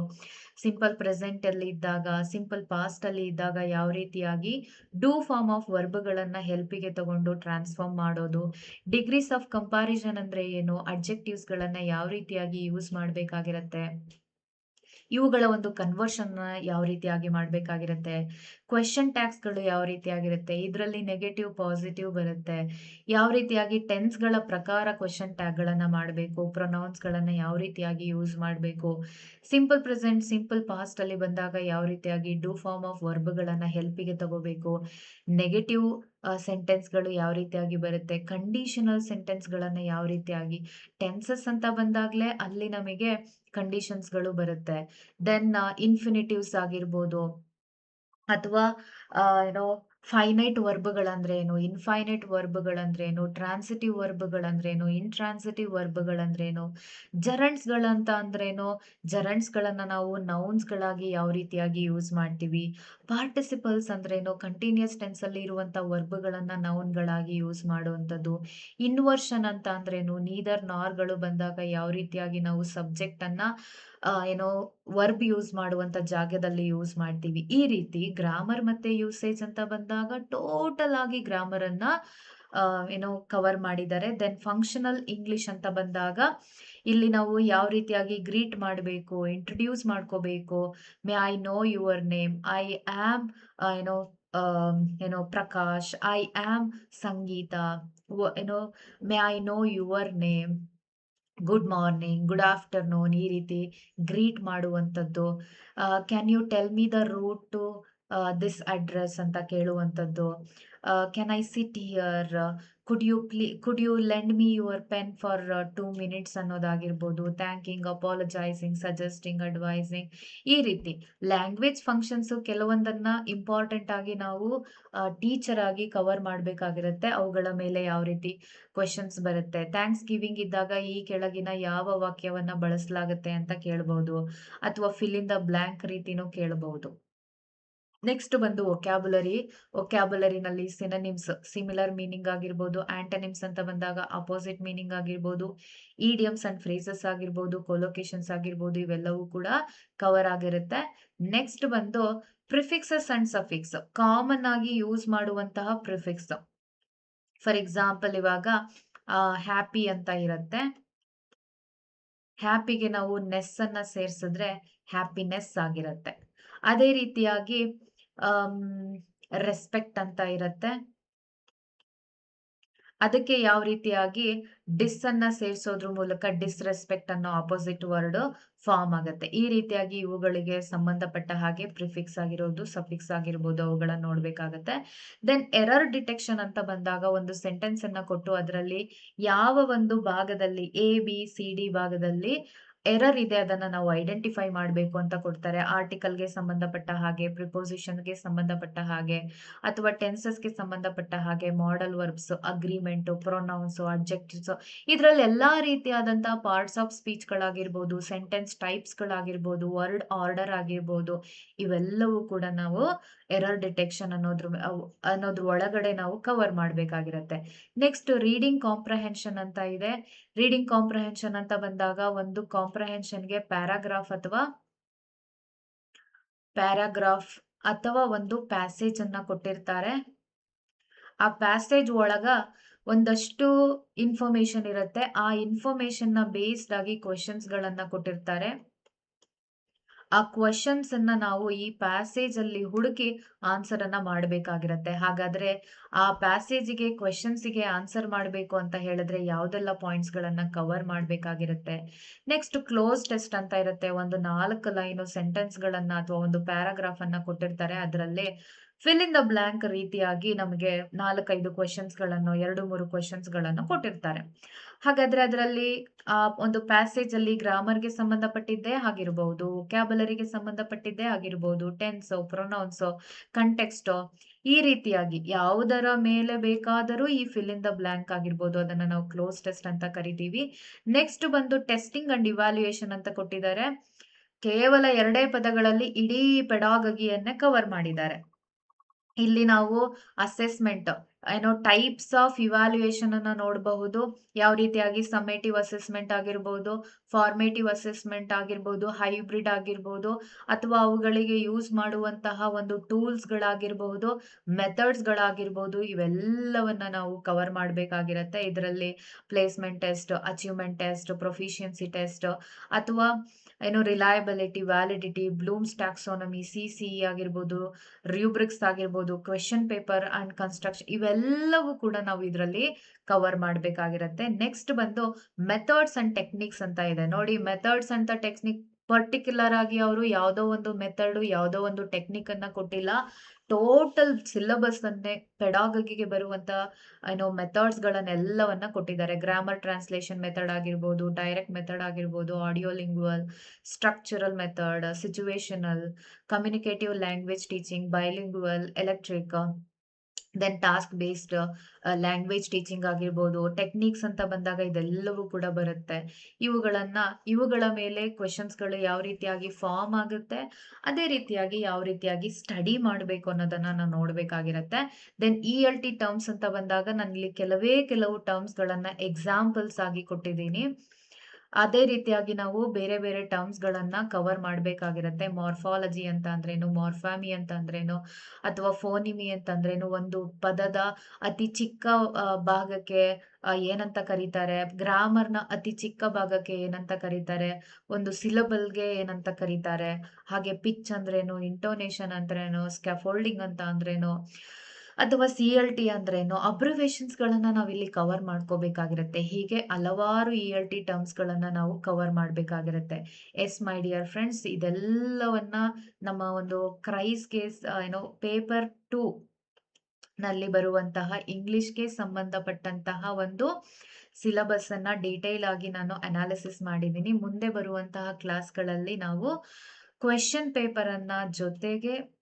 ಸಿಂಪಲ್ ಪ್ರೆಸೆಂಟ್ ಅಲ್ಲಿ ಇದ್ದಾಗ, ಸಿಂಪಲ್ ಪಾಸ್ಟ್ ಅಲ್ಲಿ ಇದ್ದಾಗ ಯಾವ ರೀತಿಯಾಗಿ ಡೂ ಫಾರ್ಮ್ ಆಫ್ ವರ್ಬ್‌ಗಳನ್ನ ಹೆಲ್ಪಿಗೆ ತಗೊಂಡು ಟ್ರಾನ್ಸ್ಫಾರ್ಮ್ ಮಾಡೋದು, ಡಿಗ್ರೀಸ್ ಆಫ್ ಕಂಪಾರಿಸನ್ ಅಂದ್ರೆ ಏನು, ಅಡ್ಜೆಕ್ಟಿವ್ಸ್‌ಗಳನ್ನ ಯಾವ ರೀತಿಯಾಗಿ ಯೂಸ್ ಮಾಡ್ಬೇಕಾಗಿರತ್ತೆ, ಇವುಗಳ ಒಂದು ಕನ್ವರ್ಷನ್‌ನ ಯಾವ ರೀತಿಯಾಗಿ ಮಾಡ್ಬೇಕಾಗಿರತ್ತೆ, ಕ್ವೆಶ್ಚನ್ ಟ್ಯಾಗ್ಸ್‌ಗಳು ಯಾವ ರೀತಿಯಾಗಿರುತ್ತೆ, ಇದರಲ್ಲಿ ನೆಗೆಟಿವ್, ಪಾಸಿಟಿವ್ ಬರುತ್ತೆ, ಯಾವ ರೀತಿಯಾಗಿ ಟೆನ್ಸ್‌ಗಳ ಪ್ರಕಾರ ಕ್ವೆಶ್ಚನ್ ಟ್ಯಾಗ್‌ಗಳನ್ನ ಮಾಡಬೇಕು, ಪ್ರೊನೌನ್ಸ್‌ಗಳನ್ನ ಯಾವ ರೀತಿಯಾಗಿ ಯೂಸ್ ಮಾಡಬೇಕು, ಸಿಂಪಲ್ ಪ್ರೆಸೆಂಟ್, ಸಿಂಪಲ್ ಪಾಸ್ಟ್ ಅಲ್ಲಿ ಬಂದಾಗ ಯಾವ ರೀತಿಯಾಗಿ ಡೂ ಫಾರ್ಮ್ ಆಫ್ ವರ್ಬ್‌ಗಳನ್ನ ಹೆಲ್ಪಿಗೆ ತಗೋಬೇಕು, ನೆಗೆಟಿವ್ ಸೆಂಟೆನ್ಸ್‌ಗಳು ಯಾವ ರೀತಿಯಾಗಿ ಬರುತ್ತೆ, ಕಂಡೀಷನಲ್ ಸೆಂಟೆನ್ಸ್‌ಗಳನ್ನ ಯಾವ ರೀತಿಯಾಗಿ, ಟೆನ್ಸಸ್ ಅಂತ ಬಂದಾಗ್ಲೇ ಅಲ್ಲಿ ನಮಗೆ ಕಂಡೀಷನ್ಸ್‌ಗಳು ಬರುತ್ತೆ. ದೆನ್ ಇನ್ಫಿನಿಟಿವ್ಸ್ ಆಗಿರ್ಬೋದು ಅಥವಾ ಏನೋ ಫೈನೈಟ್ ವರ್ಬ್‌ಗಳಂದ್ರೇನು, ಇನ್ಫೈನೈಟ್ ವರ್ಬ್‌ಗಳಂದ್ರೇನು, ಟ್ರಾನ್ಸಿಟಿವ್ ವರ್ಬ್‌ಗಳಂದ್ರೇನು, ಇಂಟ್ರಾನ್ಸಿಟಿವ್ ವರ್ಬ್‌ಗಳಂದ್ರೇನು, ಜೆರಂಡ್ಸ್‌ಗಳಂತ ಅಂದ್ರೇನು, ಜೆರಂಡ್ಸ್‌ಗಳನ್ನ ನಾವು ನೌನ್ಸ್‌ಗಳಾಗಿ ಯಾವ ರೀತಿಯಾಗಿ ಯೂಸ್ ಮಾಡ್ತೀವಿ, ಪಾರ್ಟಿಸಿಪಲ್ಸ್ ಅಂದ್ರೇನು, ಕಂಟಿನ್ಯೂಯಸ್ ಟೆನ್ಸಲ್ಲಿ ಇರುವಂತ ವರ್ಬ್‌ಗಳನ್ನ ನೌನ್‌ಗಳಾಗಿ ಯೂಸ್ ಮಾಡುವಂಥದ್ದು, ಇನ್ವರ್ಷನ್ ಅಂತ ಅಂದ್ರೇನು, ನೀದರ್ ನಾರ್‌ಗಳು ಬಂದಾಗ ಯಾವ ರೀತಿಯಾಗಿ ನಾವು ಸಬ್ಜೆಕ್ಟ್ ಅನ್ನ ಏನೋ ವರ್ಬ್ ಯೂಸ್ ಮಾಡುವಂತ ಜಾಗದಲ್ಲಿ ಯೂಸ್ ಮಾಡ್ತೀವಿ. ಈ ರೀತಿ ಗ್ರಾಮರ್ ಮತ್ತೆ ಯೂಸೇಜ್ ಅಂತ ಬಂದಾಗ ಟೋಟಲ್ ಆಗಿ ಗ್ರಾಮರ್ ಅನ್ನ ಏನೋ ಕವರ್ ಮಾಡಿದ್ದಾರೆ. ದೆನ್ ಫಂಕ್ಷನಲ್ ಇಂಗ್ಲಿಷ್ ಅಂತ ಬಂದಾಗ ಇಲ್ಲಿ ನಾವು ಯಾವ ರೀತಿಯಾಗಿ ಗ್ರೀಟ್ ಮಾಡಬೇಕು, ಇಂಟ್ರೊಡ್ಯೂಸ್ ಮಾಡ್ಕೋಬೇಕು, may I know your name, I am ಏನೋ ಏನೋ ಪ್ರಕಾಶ್, ಐ ಆಮ್ ಸಂಗೀತ, ಏನೋ may I know your name, good morning, good afternoon ಈ ರೀತಿ ಗ್ರೀಟ್ ಮಾಡುವಂಥದ್ದು. Can you tell me the route to this address ಅಂತ ಕೇಳುವಂಥದ್ದು. Can I sit here? Could you lend me your pen for 2 minutes ಅನ್ನೋದಾಗಿರ್ಬೋದು, thanking, apologising, suggesting, advising, ಈ ರೀತಿ language functions ಕೆಲವೊಂದನ್ನ important ಆಗಿ ನಾವು ಟೀಚರ್ ಆಗಿ ಕವರ್ ಮಾಡಬೇಕಾಗಿರುತ್ತೆ. ಅವುಗಳ ಮೇಲೆ ಯಾವ ರೀತಿ ಕ್ವೆಶನ್ಸ್ ಬರುತ್ತೆ. ಥ್ಯಾಂಕ್ಸ್ ಗಿವಿಂಗ್ ಇದ್ದಾಗ ಈ ಕೆಳಗಿನ ಯಾವ ವಾಕ್ಯವನ್ನ ಬಳಸಲಾಗುತ್ತೆ ಅಂತ ಕೇಳಬಹುದು, ಅಥವಾ ಫಿಲ್ ಇನ್ ದ ಬ್ಲಾಂಕ್ ರೀತಿನೂ ಕೇಳಬಹುದು. ನೆಕ್ಸ್ಟ್ ಬಂದು ವೊಕ್ಯಾಬುಲರಿನಲ್ಲಿ ಸಿನೋನಿಮ್ಸ್, ಸಿಮಿಲರ್ ಮೀನಿಂಗ್ ಆಗಿರ್ಬೋದು, ಆಂಟೋನಿಮ್ಸ್ ಅಂತ ಬಂದಾಗ ಅಪೋಸಿಟ್ ಮೀನಿಂಗ್ ಆಗಿರ್ಬೋದು, ಇಡಿಯಮ್ಸ್ ಅಂಡ್ ಫ್ರೇಸಸ್ ಆಗಿರ್ಬೋದು, ಕೊಲೊಕೇಶನ್ಸ್ ಆಗಿರ್ಬೋದು, ಇವೆಲ್ಲವೂ ಕೂಡ ಕವರ್ ಆಗಿರುತ್ತೆ. ನೆಕ್ಸ್ಟ್ ಬಂದು ಪ್ರಿಫಿಕ್ಸಸ್ ಅಂಡ್ ಸಫಿಕ್ಸ್, ಕಾಮನ್ ಆಗಿ ಯೂಸ್ ಮಾಡುವಂತಹ ಪ್ರಿಫಿಕ್ಸ್. ಫಾರ್ ಎಕ್ಸಾಂಪಲ್ ಇವಾಗ ಹ್ಯಾಪಿ ಅಂತ ಇರುತ್ತೆ. ಹ್ಯಾಪಿಗೆ ನಾವು ನೆಸ್ ಅನ್ನ ಸೇರಿಸಿದ್ರೆ ಹ್ಯಾಪಿನೆಸ್ ಆಗಿರುತ್ತೆ. ಅದೇ ರೀತಿಯಾಗಿ ರೆಸ್ಪೆಕ್ಟ್ ಅಂತ ಇರುತ್ತೆ. ಅದಕ್ಕೆ ಯಾವ ರೀತಿಯಾಗಿ ಡಿಸ್ ಅನ್ನ ಸೇರಿಸೋದ್ರ ಮೂಲಕ ಡಿಸ್ರೆಸ್ಪೆಕ್ಟ್ ಅನ್ನೋ ಆಪೋಸಿಟ್ ವರ್ಡ್ ಫಾರ್ಮ್ ಆಗುತ್ತೆ. ಈ ರೀತಿಯಾಗಿ ಇವುಗಳಿಗೆ ಸಂಬಂಧಪಟ್ಟ ಹಾಗೆ ಪ್ರಿಫಿಕ್ಸ್ ಆಗಿರೋದು, ಸಫಿಕ್ಸ್ ಆಗಿರ್ಬೋದು, ಅವುಗಳನ್ನ ನೋಡ್ಬೇಕಾಗತ್ತೆ. ದೆನ್ ಎರರ್ ಡಿಟೆಕ್ಷನ್ ಅಂತ ಬಂದಾಗ ಒಂದು ಸೆಂಟೆನ್ಸ್ ಅನ್ನ ಕೊಟ್ಟು ಅದರಲ್ಲಿ ಯಾವ ಒಂದು ಭಾಗದಲ್ಲಿ ABCD ಭಾಗದಲ್ಲಿ ಎರರ್ ಇದೆ ಅದನ್ನ ನಾವು ಐಡೆಂಟಿಫೈ ಮಾಡಬೇಕು ಅಂತ ಕೊಡ್ತಾರೆ. ಆರ್ಟಿಕಲ್ಗೆ ಸಂಬಂಧಪಟ್ಟ ಹಾಗೆ, ಪ್ರಿಪೋಸಿಷನ್ಗೆ ಸಂಬಂಧಪಟ್ಟ ಹಾಗೆ, ಅಥವಾ ಟೆನ್ಸಸ್ಗೆ ಸಂಬಂಧಪಟ್ಟ ಹಾಗೆ, modal verbs, agreement, pronouns, adjectives, ಇದರಲ್ಲಿ ಎಲ್ಲಾ ರೀತಿಯಾದಂತಹ ಪಾರ್ಟ್ಸ್ ಆಫ್ ಸ್ಪೀಚ್ ಗಳಾಗಿರ್ಬೋದು, ಸೆಂಟೆನ್ಸ್ ಟೈಪ್ಸ್ ಗಳಾಗಿರ್ಬೋದು, ವರ್ಡ್ ಆರ್ಡರ್ ಆಗಿರ್ಬೋದು, ಇವೆಲ್ಲವೂ ಕೂಡ ನಾವು ಎರರ್ ಡಿಟೆಕ್ಷನ್ ಅನ್ನೋದ್ರ ಒಳಗಡೆ ನಾವು ಕವರ್ ಮಾಡಬೇಕಾಗಿರುತ್ತೆ. ನೆಕ್ಸ್ಟ್ ರೀಡಿಂಗ್ ಕಾಂಪ್ರಹೆನ್ಷನ್ ಅಂತ ಇದೆ. ರೀಡಿಂಗ್ ಕಾಂಪ್ರಹೆನ್ಷನ್ ಅಂತ ಬಂದಾಗ ಒಂದು ಕಾಂಪ್ರಹೆನ್ಷನ್ಗೆ ಪ್ಯಾರಾಗ್ರಾಫ್ ಅಥವಾ ಒಂದು ಪ್ಯಾಸೇಜ್ ಅನ್ನ ಕೊಟ್ಟಿರ್ತಾರೆ. ಆ ಪ್ಯಾಸೇಜ್ ಒಳಗ ಒಂದಷ್ಟು ಇನ್ಫಾರ್ಮೇಶನ್ ಇರುತ್ತೆ. ಆ ಇನ್ಫಾರ್ಮೇಶನ್ ನ ಬೇಸ್ಡ್ ಆಗಿ ಕ್ವೆಶನ್ಸ್ ಗಳನ್ನ ಕೊಟ್ಟಿರ್ತಾರೆ. ಆ ಕ್ವೆಶನ್ಸ್ ಅನ್ನ ನಾವು ಈ ಪ್ಯಾಸೇಜ್ ಅಲ್ಲಿ ಹುಡುಕಿ ಆನ್ಸರ್ ಅನ್ನ ಮಾಡಬೇಕಾಗಿರುತ್ತೆ. ಹಾಗಾದ್ರೆ ಆ ಪ್ಯಾಸೇಜಿಗೆ ಕ್ವೆಶನ್ಸ್ಗೆ ಆನ್ಸರ್ ಮಾಡಬೇಕು ಅಂತ ಹೇಳಿದ್ರೆ ಯಾವ್ದೆಲ್ಲ ಪಾಯಿಂಟ್ಸ್ ಗಳನ್ನ ಕವರ್ ಮಾಡಬೇಕಾಗಿರುತ್ತೆ. ನೆಕ್ಸ್ಟ್ ಕ್ಲೋಸ್ ಟೆಸ್ಟ್ ಅಂತ ಇರುತ್ತೆ. ಒಂದು 4 ಲೈನು ಸೆಂಟೆನ್ಸ್ ಗಳನ್ನ ಅಥವಾ ಒಂದು ಪ್ಯಾರಾಗ್ರಾಫ್ ಅನ್ನ ಕೊಟ್ಟಿರ್ತಾರೆ. ಅದರಲ್ಲಿ ಫಿಲ್ ಇನ್ ದ ಬ್ಲಾಂಕ್ ರೀತಿಯಾಗಿ ನಮಗೆ 4-5 ಕ್ವೆಶನ್ಸ್ ಗಳನ್ನು 2-3 ಕ್ವೆಶನ್ಸ್ ಗಳನ್ನು ಕೊಟ್ಟಿರ್ತಾರೆ. ಹಾಗಾದ್ರೆ ಅದರಲ್ಲಿ ಒಂದು ಪ್ಯಾಸೇಜ್ ಅಲ್ಲಿ ಗ್ರಾಮರ್ಗೆ ಸಂಬಂಧಪಟ್ಟಿದ್ದೇ ಆಗಿರಬಹುದು, ವೊಕ್ಯಾಬುಲರಿಗೆ ಸಂಬಂಧಪಟ್ಟಿದ್ದೇ ಆಗಿರಬಹುದು, ಟೆನ್ಸ್, ಪ್ರೊನೌನ್ಸ್, ಕಂಟೆಕ್ಸ್ಟ್, ಈ ರೀತಿಯಾಗಿ ಯಾವುದರ ಮೇಲೆ ಬೇಕಾದರೂ ಈ ಫಿಲ್ ಇನ್ ದ ಬ್ಲಾಂಕ್ ಆಗಿರ್ಬೋದು, ಅದನ್ನ ನಾವು ಕ್ಲೋಸ್ ಟೆಸ್ಟ್ ಅಂತ ಕರಿತೀವಿ. ನೆಕ್ಸ್ಟ್ ಬಂದು ಟೆಸ್ಟಿಂಗ್ ಅಂಡ್ ಇವ್ಯಾಲ್ಯೂಯೇಷನ್ ಅಂತ ಕೊಟ್ಟಿದ್ದಾರೆ. ಕೇವಲ 2 ಪದಗಳಲ್ಲಿ ಇಡೀ ಪೆಡಾಗಗಿಯನ್ನೇ ಕವರ್ ಮಾಡಿದ್ದಾರೆ. ಇಲ್ಲಿ ನಾವು ಅಸೆಸ್ಮೆಂಟ್ ಟೈಪ್ಸ್ ಆಫ್ ಇವ್ಯಾಲ್ಯೂಯೇಷನ್ ಅನ್ನ ನೋಡಬಹುದು. ಯಾವ ರೀತಿಯಾಗಿ ಸಮೇಟಿವ್ ಅಸೆಸ್ಮೆಂಟ್ ಆಗಿರ್ಬೋದು, ಫಾರ್ಮೇಟಿವ್ ಅಸೆಸ್ಮೆಂಟ್ ಆಗಿರ್ಬೋದು, ಹೈಬ್ರಿಡ್ ಆಗಿರ್ಬೋದು, ಅಥವಾ ಅವುಗಳಿಗೆ ಯೂಸ್ ಮಾಡುವಂತಹ ಒಂದು ಟೂಲ್ಸ್ ಗಳಾಗಿರ್ಬಹುದು, ಮೆಥಡ್ಸ್ ಗಳಾಗಿರ್ಬೋದು, ಇವೆಲ್ಲವನ್ನ ನಾವು ಕವರ್ ಮಾಡಬೇಕಾಗಿರುತ್ತೆ. ಇದರಲ್ಲಿ placement test, achievement test, proficiency test, ಅಥವಾ reliability, validity, Bloom's taxonomy, CCE ಆಗಿರ್ಬೋದು, ರ್ಯೂಬ್ರಿಕ್ಸ್ ಆಗಿರ್ಬೋದು, ಕ್ವೆಶ್ಚನ್ ಪೇಪರ್ ಅಂಡ್ ಕನ್ಸ್ಟ್ರಕ್ಷನ್, ಇವೆಲ್ಲವೂ ಕೂಡ ನಾವು ಇದರಲ್ಲಿ ಕವರ್ ಮಾಡಬೇಕಾಗಿರುತ್ತೆ. ನೆಕ್ಸ್ಟ್ ಬಂದು ಮೆಥಡ್ಸ್ ಅಂಡ್ ಟೆಕ್ನಿಕ್ಸ್ ಅಂತ ಇದೆ. ನೋಡಿ, ಮೆಥಡ್ಸ್ ಅಂತ ಟೆಕ್ನಿಕ್ ಪರ್ಟಿಕ್ಯುಲರ್ ಆಗಿ ಅವರು ಯಾವುದೋ ಒಂದು ಮೆಥಡ್, ಯಾವುದೋ ಒಂದು ಟೆಕ್ನಿಕ್ ಅನ್ನ ಕೊಟ್ಟಿಲ್ಲ. ಟೋಟಲ್ ಸಿಲೆಬಸ್ ಅನ್ನೇ ಪೆಡಾಗಗಿಗೆ ಬರುವಂತ ಮೆಥಡ್ಸ್ ಗಳನ್ನೆಲ್ಲವನ್ನ ಕೊಟ್ಟಿದ್ದಾರೆ. ಗ್ರಾಮರ್ ಟ್ರಾನ್ಸ್ಲೇಷನ್ ಮೆಥಡ್ ಆಗಿರ್ಬೋದು, ಡೈರೆಕ್ಟ್ ಮೆಥಡ್ ಆಗಿರ್ಬೋದು, audio lingual, structural method, situational, communicative language teaching, bilingual, electric, then task based language teaching ಆಗಿರ್ಬೋದು. ಟೆಕ್ನಿಕ್ಸ್ ಅಂತ ಬಂದಾಗ ಇದೆಲ್ಲವೂ ಕೂಡ ಬರುತ್ತೆ. ಇವುಗಳ ಮೇಲೆ ಕ್ವೆಶನ್ಸ್ಗಳು ಯಾವ ರೀತಿಯಾಗಿ ಫಾರ್ಮ್ ಆಗುತ್ತೆ, ಅದೇ ರೀತಿಯಾಗಿ ಯಾವ ರೀತಿಯಾಗಿ ಸ್ಟಡಿ ಮಾಡಬೇಕು ಅನ್ನೋದನ್ನ ನಾವು ನೋಡ್ಬೇಕಾಗಿರುತ್ತೆ. ದೆನ್ ELT ಟರ್ಮ್ಸ್ ಅಂತ ಬಂದಾಗ ನಾನು ಇಲ್ಲಿ ಕೆಲವು ಟರ್ಮ್ಸ್ ಗಳನ್ನ ಎಕ್ಸಾಂಪಲ್ಸ್ ಆಗಿ ಕೊಟ್ಟಿದ್ದೀನಿ. ಅದೇ ರೀತಿಯಾಗಿ ನಾವು ಬೇರೆ ಬೇರೆ ಟರ್ಮ್ಸ್ ಗಳನ್ನ ಕವರ್ ಮಾಡಬೇಕಾಗಿರುತ್ತೆ. ಮಾರ್ಫಾಲಜಿ ಅಂತ ಅಂದ್ರೇನು, ಮಾರ್ಫಾಮಿ ಅಂತ ಅಂದ್ರೇನು, ಅಥವಾ ಫೋನಿಮಿ ಅಂತ ಅಂದ್ರೇನು, ಒಂದು ಪದದ ಅತಿ ಚಿಕ್ಕ ಭಾಗಕ್ಕೆ ಏನಂತ ಕರೀತಾರೆ, ಗ್ರಾಮರ್ನ ಅತಿ ಚಿಕ್ಕ ಭಾಗಕ್ಕೆ ಏನಂತ ಕರೀತಾರೆ, ಒಂದು ಸಿಲಬಲ್ಗೆ ಏನಂತ ಕರೀತಾರೆ, ಹಾಗೆ ಪಿಚ್ ಅಂದ್ರೇನು, ಇಂಟೋನೇಷನ್ ಅಂದ್ರೇನು, ಸ್ಕ್ಯಾಫೋಲ್ಡಿಂಗ್ ಅಂತ ಅಂದ್ರೇನು, ಅಥವಾ CLT ಅಂದ್ರೇನು, ಅಬ್ರಿವೇಷನ್ಸ್ ಗಳನ್ನ ನಾವಿಲ್ಲಿ ಕವರ್ ಮಾಡ್ಕೋಬೇಕಾಗಿರುತ್ತೆ. ಹೀಗೆ ಹಲವಾರು ELT ಟರ್ಮ್ಸ್ ಗಳನ್ನ ನಾವು ಕವರ್ ಮಾಡಬೇಕಾಗಿರುತ್ತೆ. ಎಸ್ ಮೈ ಡಿಯರ್ ಫ್ರೆಂಡ್ಸ್, ಇದೆಲ್ಲವನ್ನ ನಮ್ಮ ಒಂದು ಕ್ರೈಸ್ಗೆ ಪೇಪರ್ 2 ನಲ್ಲಿ ಬರುವಂತಹ ಇಂಗ್ಲಿಷ್‌ಗೆ ಸಂಬಂಧಪಟ್ಟಂತಹ ಒಂದು ಸಿಲಬಸ್ ಅನ್ನ ಡೀಟೇಲ್ ಆಗಿ ನಾನು ಅನಾಲಿಸಿಸ್ ಮಾಡಿದ್ದೀನಿ. ಮುಂದೆ ಬರುವಂತಹ ಕ್ಲಾಸ್‌ಗಳಲ್ಲಿ ನಾವು ಕ್ವೆಷನ್ ಪೇಪರ್ ಅನ್ನ ಜೊತೆಗೆ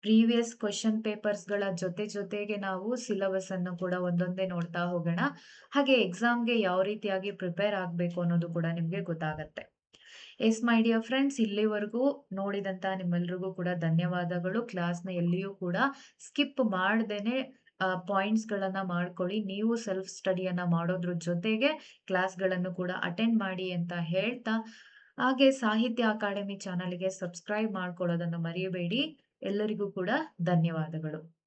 ಪ್ರೀವಿಯಸ್ ಕ್ವೆಷನ್ ಪೇಪರ್ಸ್‌ಗಳ ಜೊತೆಗೆ ನಾವು ಸಿಲಬಸ್ ಅನ್ನು ಕೂಡ ಒಂದೊಂದೇ ನೋಡ್ತಾ ಹೋಗೋಣ. ಹಾಗೆ ಎಕ್ಸಾಮ್‌ಗೆ ಯಾವ ರೀತಿಯಾಗಿ ಪ್ರಿಪೇರ್ ಆಗ್ಬೇಕು ಅನ್ನೋದು ಕೂಡ ನಿಮ್ಗೆ ಗೊತ್ತಾಗತ್ತೆ. ಎಸ್ ಮೈ ಡಿಯರ್ ಫ್ರೆಂಡ್ಸ್, ಇಲ್ಲಿವರೆಗೂ ನೋಡಿದಂತ ನಿಮ್ಮೆಲ್ರಿಗೂ ಕೂಡ ಧನ್ಯವಾದಗಳು. ಕ್ಲಾಸ್‌ನ ಎಲ್ಲಿಯೂ ಕೂಡ ಸ್ಕಿಪ್ ಮಾಡ್ದೇನೆ ಪಾಯಿಂಟ್ಸ್‌ಗಳನ್ನ ಮಾಡ್ಕೊಳ್ಳಿ. ನೀವು ಸೆಲ್ಫ್ ಸ್ಟಡಿಯನ್ನ ಮಾಡೋದ್ರ ಜೊತೆಗೆ ಕ್ಲಾಸ್‌ಗಳನ್ನು ಕೂಡ ಅಟೆಂಡ್ ಮಾಡಿ ಅಂತ ಹೇಳ್ತಾ, ಹಾಗೆ ಸಾಹಿತ್ಯ ಅಕಾಡೆಮಿ ಚಾನಲ್‌ಗೆ ಸಬ್ಸ್ಕ್ರೈಬ್ ಮಾಡ್ಕೊಳ್ಳೋದನ್ನ ಮರೆಯಬೇಡಿ. ಎಲ್ಲರಿಗೂ ಕೂಡ ಧನ್ಯವಾದಗಳು.